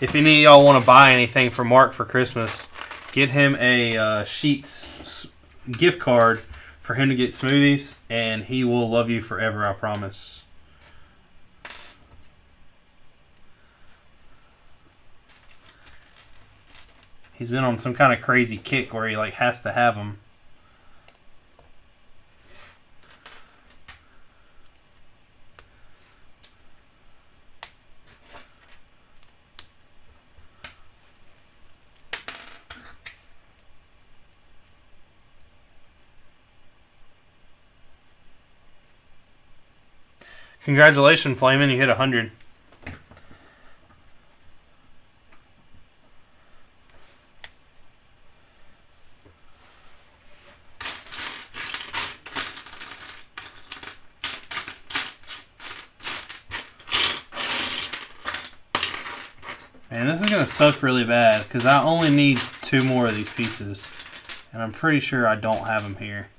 If any of y'all want to buy anything for Mark for Christmas, get him a Sheets gift card for him to get smoothies, and he will love you forever, I promise. He's been on some kind of crazy kick where he has to have them. Congratulations, Flamin', you hit 100. Man, this is going to suck really bad because I only need 2 more of these pieces. And I'm pretty sure I don't have them here.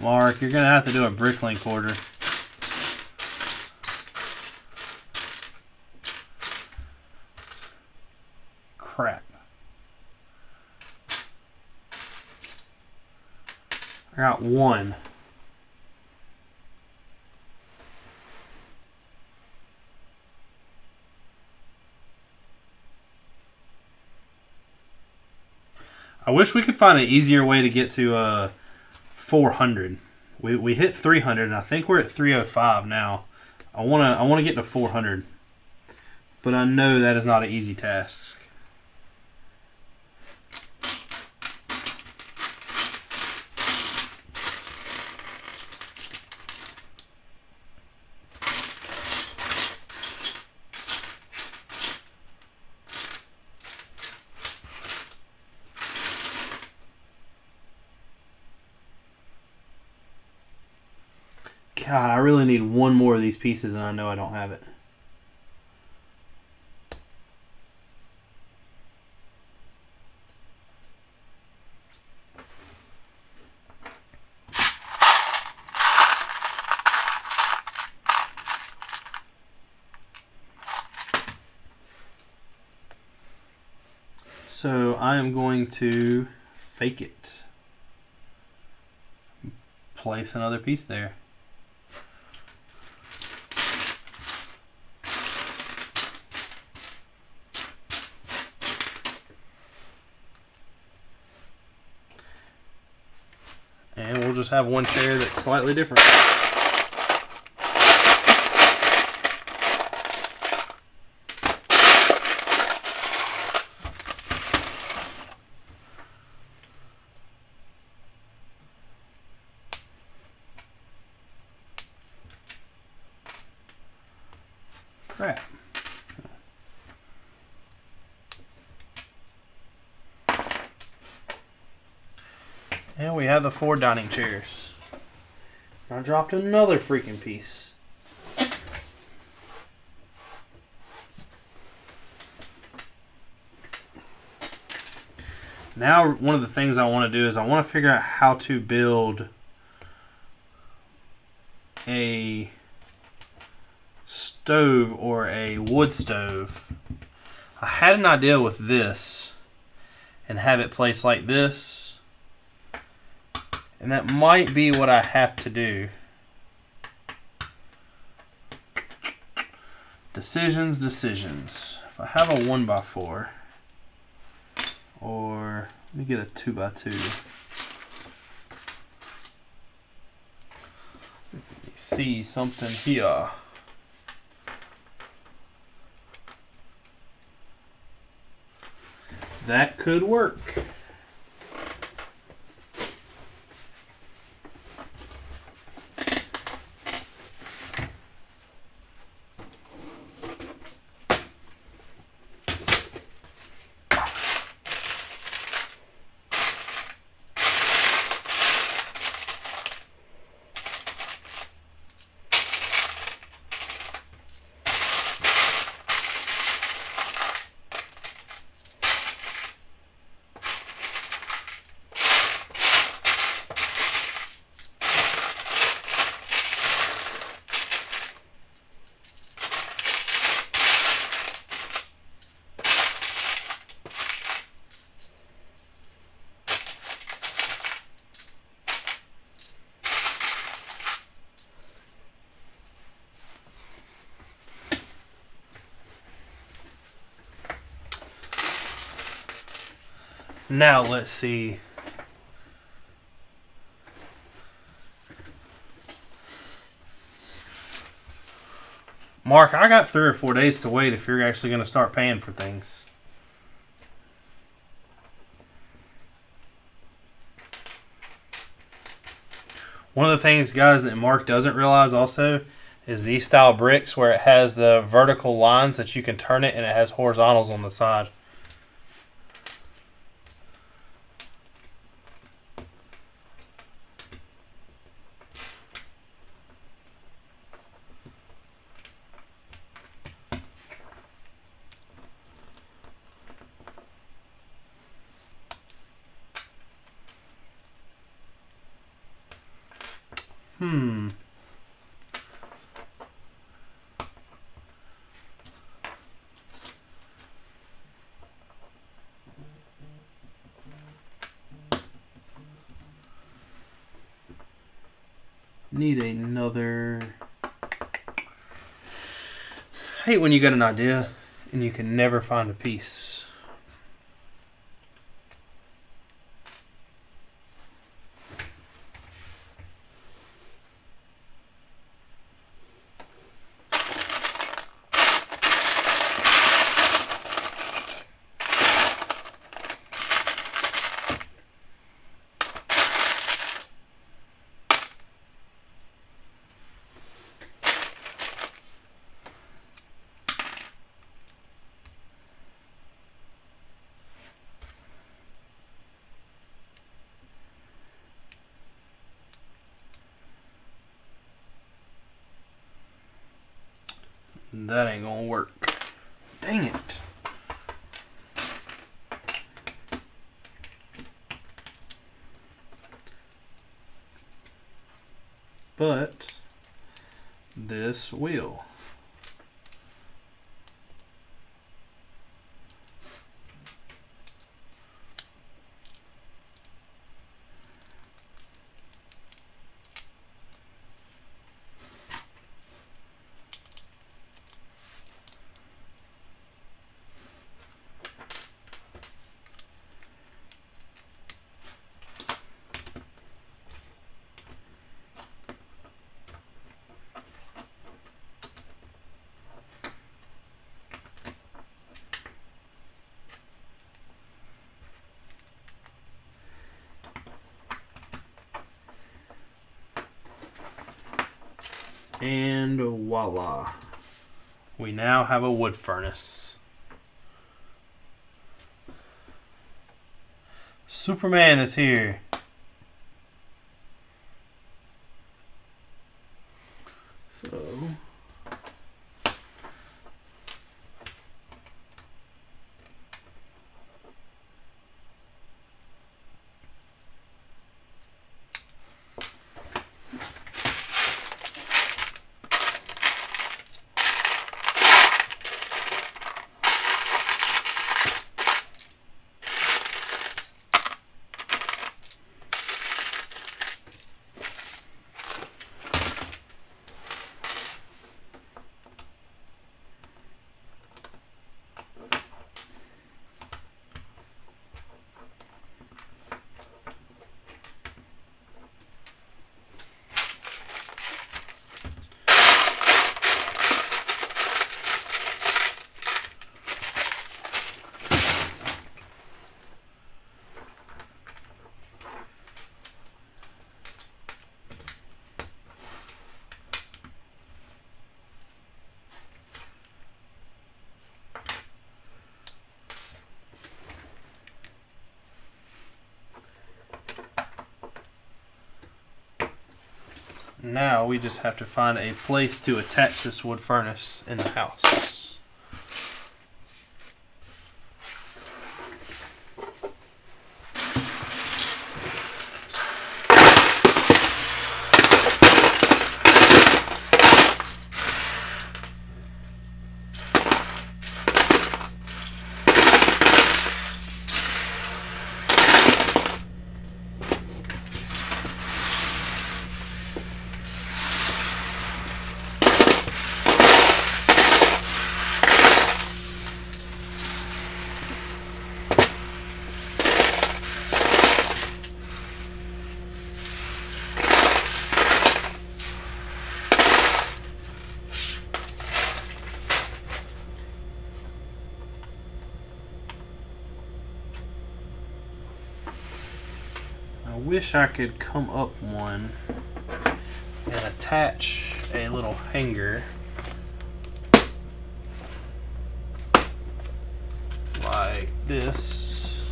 Mark, you're going to have to do a Bricklink order. Crap. I got 1. I wish we could find an easier way to get to 400. We hit 300, and I think we're at 305 now. I wanna get to 400, but I know that is not an easy task. God, I really need 1 more of these pieces, and I know I don't have it. So I am going to fake it. Place another piece there. And we'll just have one chair that's slightly different. Crap. And we have the 4 dining chairs. I dropped another freaking piece. Now, one of the things I want to do is I want to figure out how to build a stove or a wood stove. I had an idea with this and have it placed like this. And that might be what I have to do. Decisions. If I have a 1x4, or let me get a 2x2. Let me see something here. That could work. Now let's see. Mark, I got 3 or 4 days to wait if you're actually going to start paying for things. One of the things, guys, that Mark doesn't realize also is these style bricks where it has the vertical lines that you can turn it and it has horizontals on the side. Need another. I hate when you got an idea and you can never find a piece. That ain't gonna work. Dang it. But this will. And voila. We now have a wood furnace. Superman is here. So... Now we just have to find a place to attach this wood furnace in the house. I wish I could come up one and attach a little hanger like this.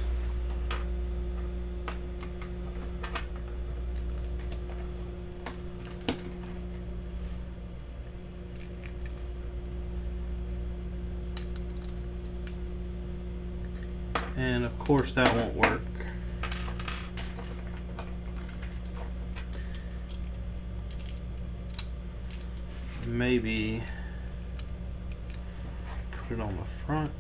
And of course that won't work. Maybe put it on the front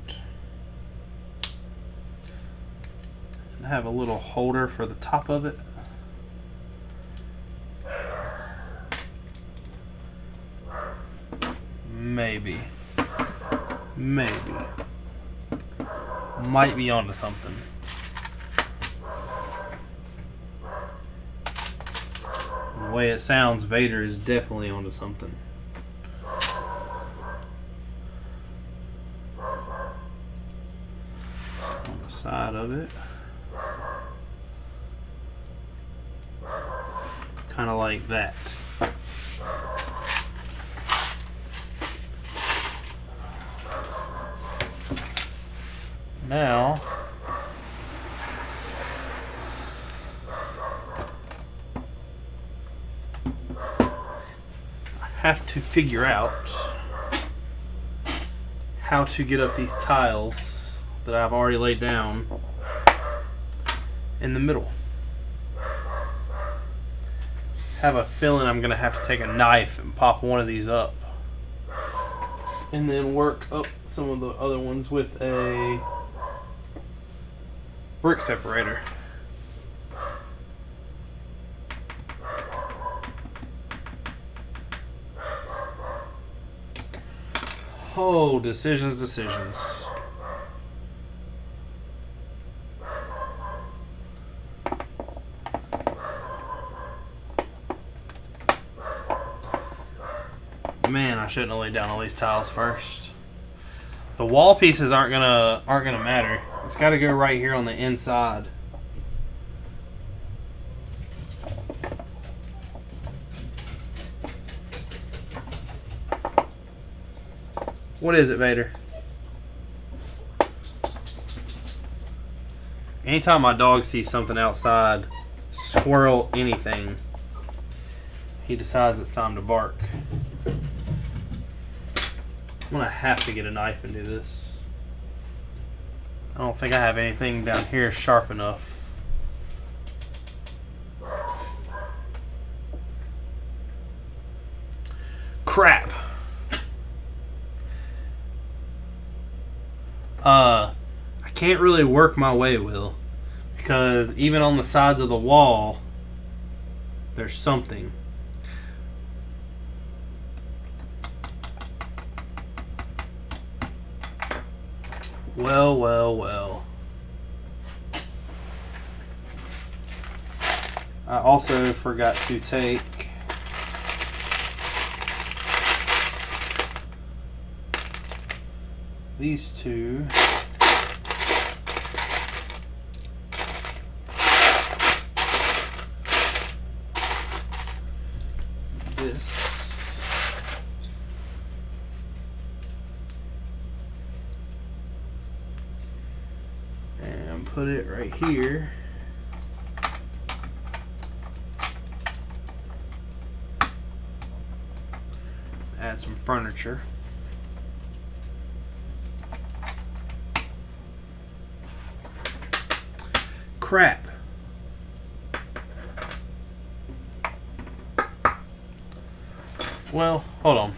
and have a little holder for the top of it. Maybe might be onto something. The way it sounds, Vader is definitely onto something. Side of it, kind of like that. Now I have to figure out how to get up these tiles that I've already laid down in the middle. Have a feeling I'm gonna have to take a knife and pop one of these up and then work up some of the other ones with a brick separator. Oh, decisions. Man, I shouldn't have laid down all these tiles first. The wall pieces aren't gonna matter. It's got to go right here on the inside. What is it, Vader? Anytime my dog sees something outside, squirrel, anything, he decides it's time to bark. I'm going to have to get a knife and do this. I don't think I have anything down here sharp enough. Crap. I can't really work my way, Will, because even on the sides of the wall, there's something. Well. I also forgot to take these two. This. And put it right here. Add some furniture. Crap. Well, hold on.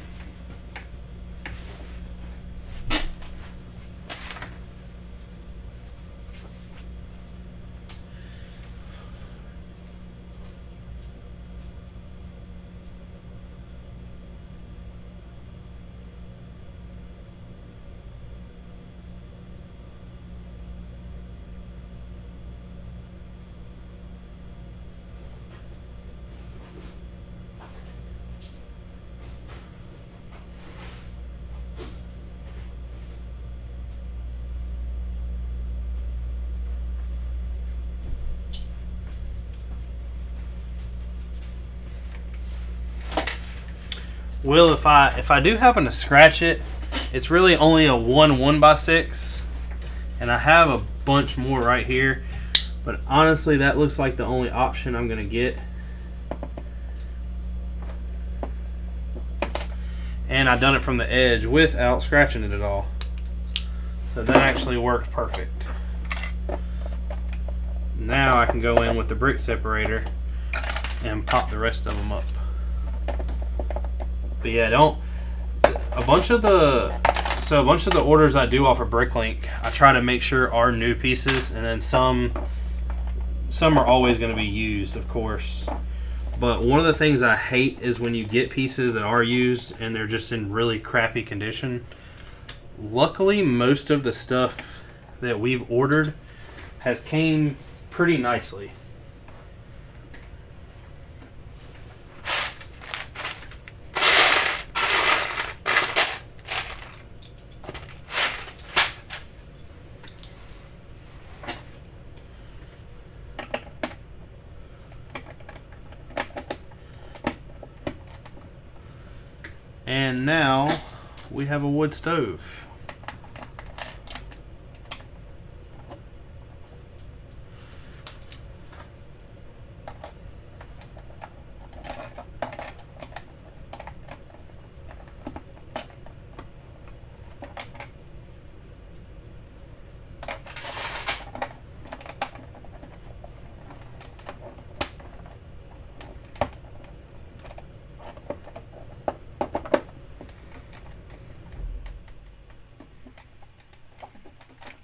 Will, if I do happen to scratch it, it's really only a 1/1x6, and I have a bunch more right here, but honestly that looks like the only option I'm gonna get. And I done it from the edge without scratching it at all, so that actually worked perfect. Now I can go in with the brick separator and pop the rest of them up. But yeah, a bunch of the orders I do off of Bricklink, I try to make sure are new pieces, and then some are always going to be used, of course. But one of the things I hate is when you get pieces that are used and they're just in really crappy condition. Luckily, most of the stuff that we've ordered has came pretty nicely. And now we have a wood stove.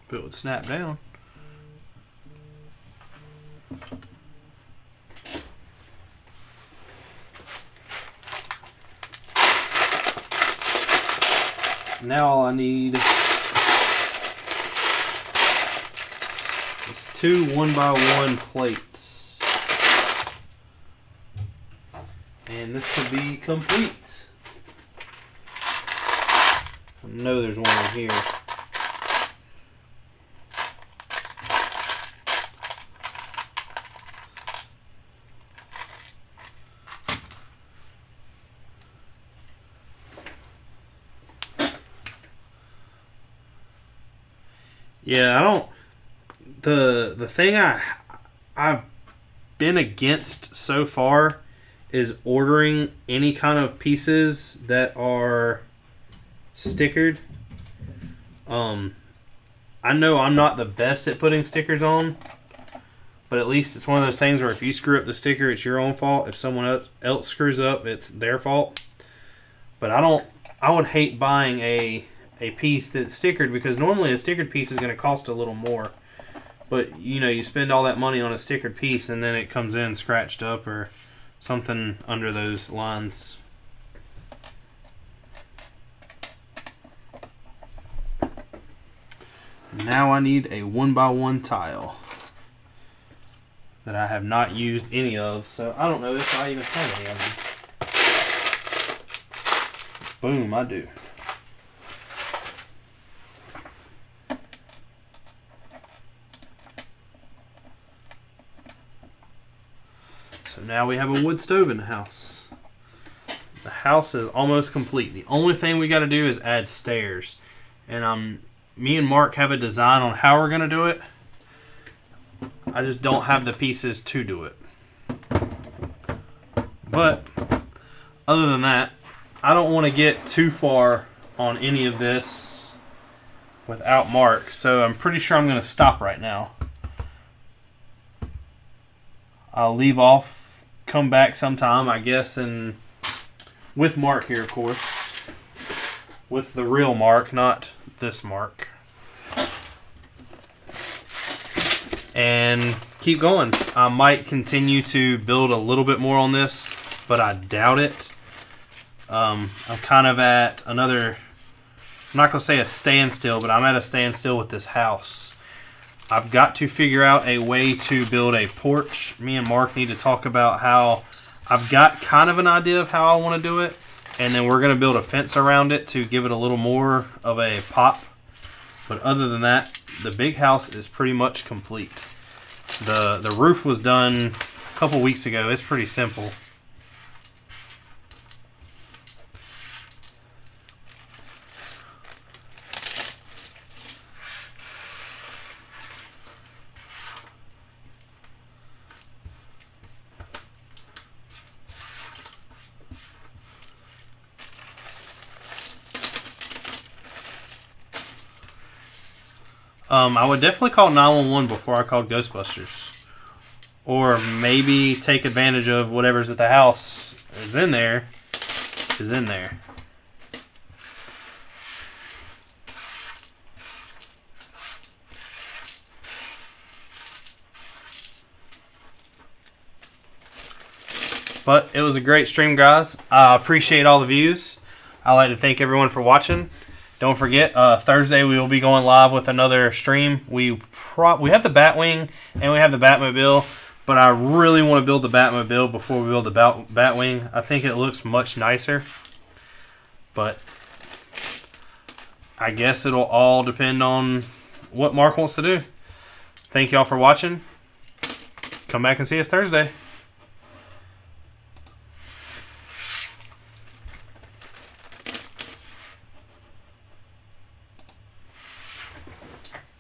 If it would snap down. Now all I need is 2 1x1 plates. And this could be complete. I know there's one in here. Yeah, I don't. The thing I've been against so far is ordering any kind of pieces that are stickered. I know I'm not the best at putting stickers on, but at least it's one of those things where if you screw up the sticker, it's your own fault. If someone else screws up, it's their fault. But I would hate buying a piece that's stickered, because normally a stickered piece is going to cost a little more. But, you spend all that money on a stickered piece and then it comes in scratched up or something under those lines. Now I need a 1x1 tile that I have not used any of, so I don't know if I even have any of them. Boom, I do. So now we have a wood stove in the house. The house is almost complete. The only thing we got to do is add stairs. And me and Mark have a design on how we're going to do it. I just don't have the pieces to do it. But other than that, I don't want to get too far on any of this without Mark. So I'm pretty sure I'm going to stop right now. I'll leave off, come back sometime, I guess, and with Mark here, of course. With the real Mark, not this Mark. And keep going. I might continue to build a little bit more on this, but I doubt it. I'm kind of at another, I'm not going to say a standstill, but I'm at a standstill with this house. I've got to figure out a way to build a porch. Me and Mark need to talk about how, I've got kind of an idea of how I want to do it, and then we're going to build a fence around it to give it a little more of a pop. But other than that, the big house is pretty much complete. The roof was done a couple weeks ago. It's pretty simple. I would definitely call 911 before I called Ghostbusters. Or maybe take advantage of whatever's at the house is in there. But it was a great stream, guys. I appreciate all the views. I'd like to thank everyone for watching. Don't forget, Thursday we will be going live with another stream. We have the Batwing and we have the Batmobile, but I really want to build the Batmobile before we build the Batwing. I think it looks much nicer, but I guess it'll all depend on what Mark wants to do. Thank y'all for watching. Come back and see us Thursday.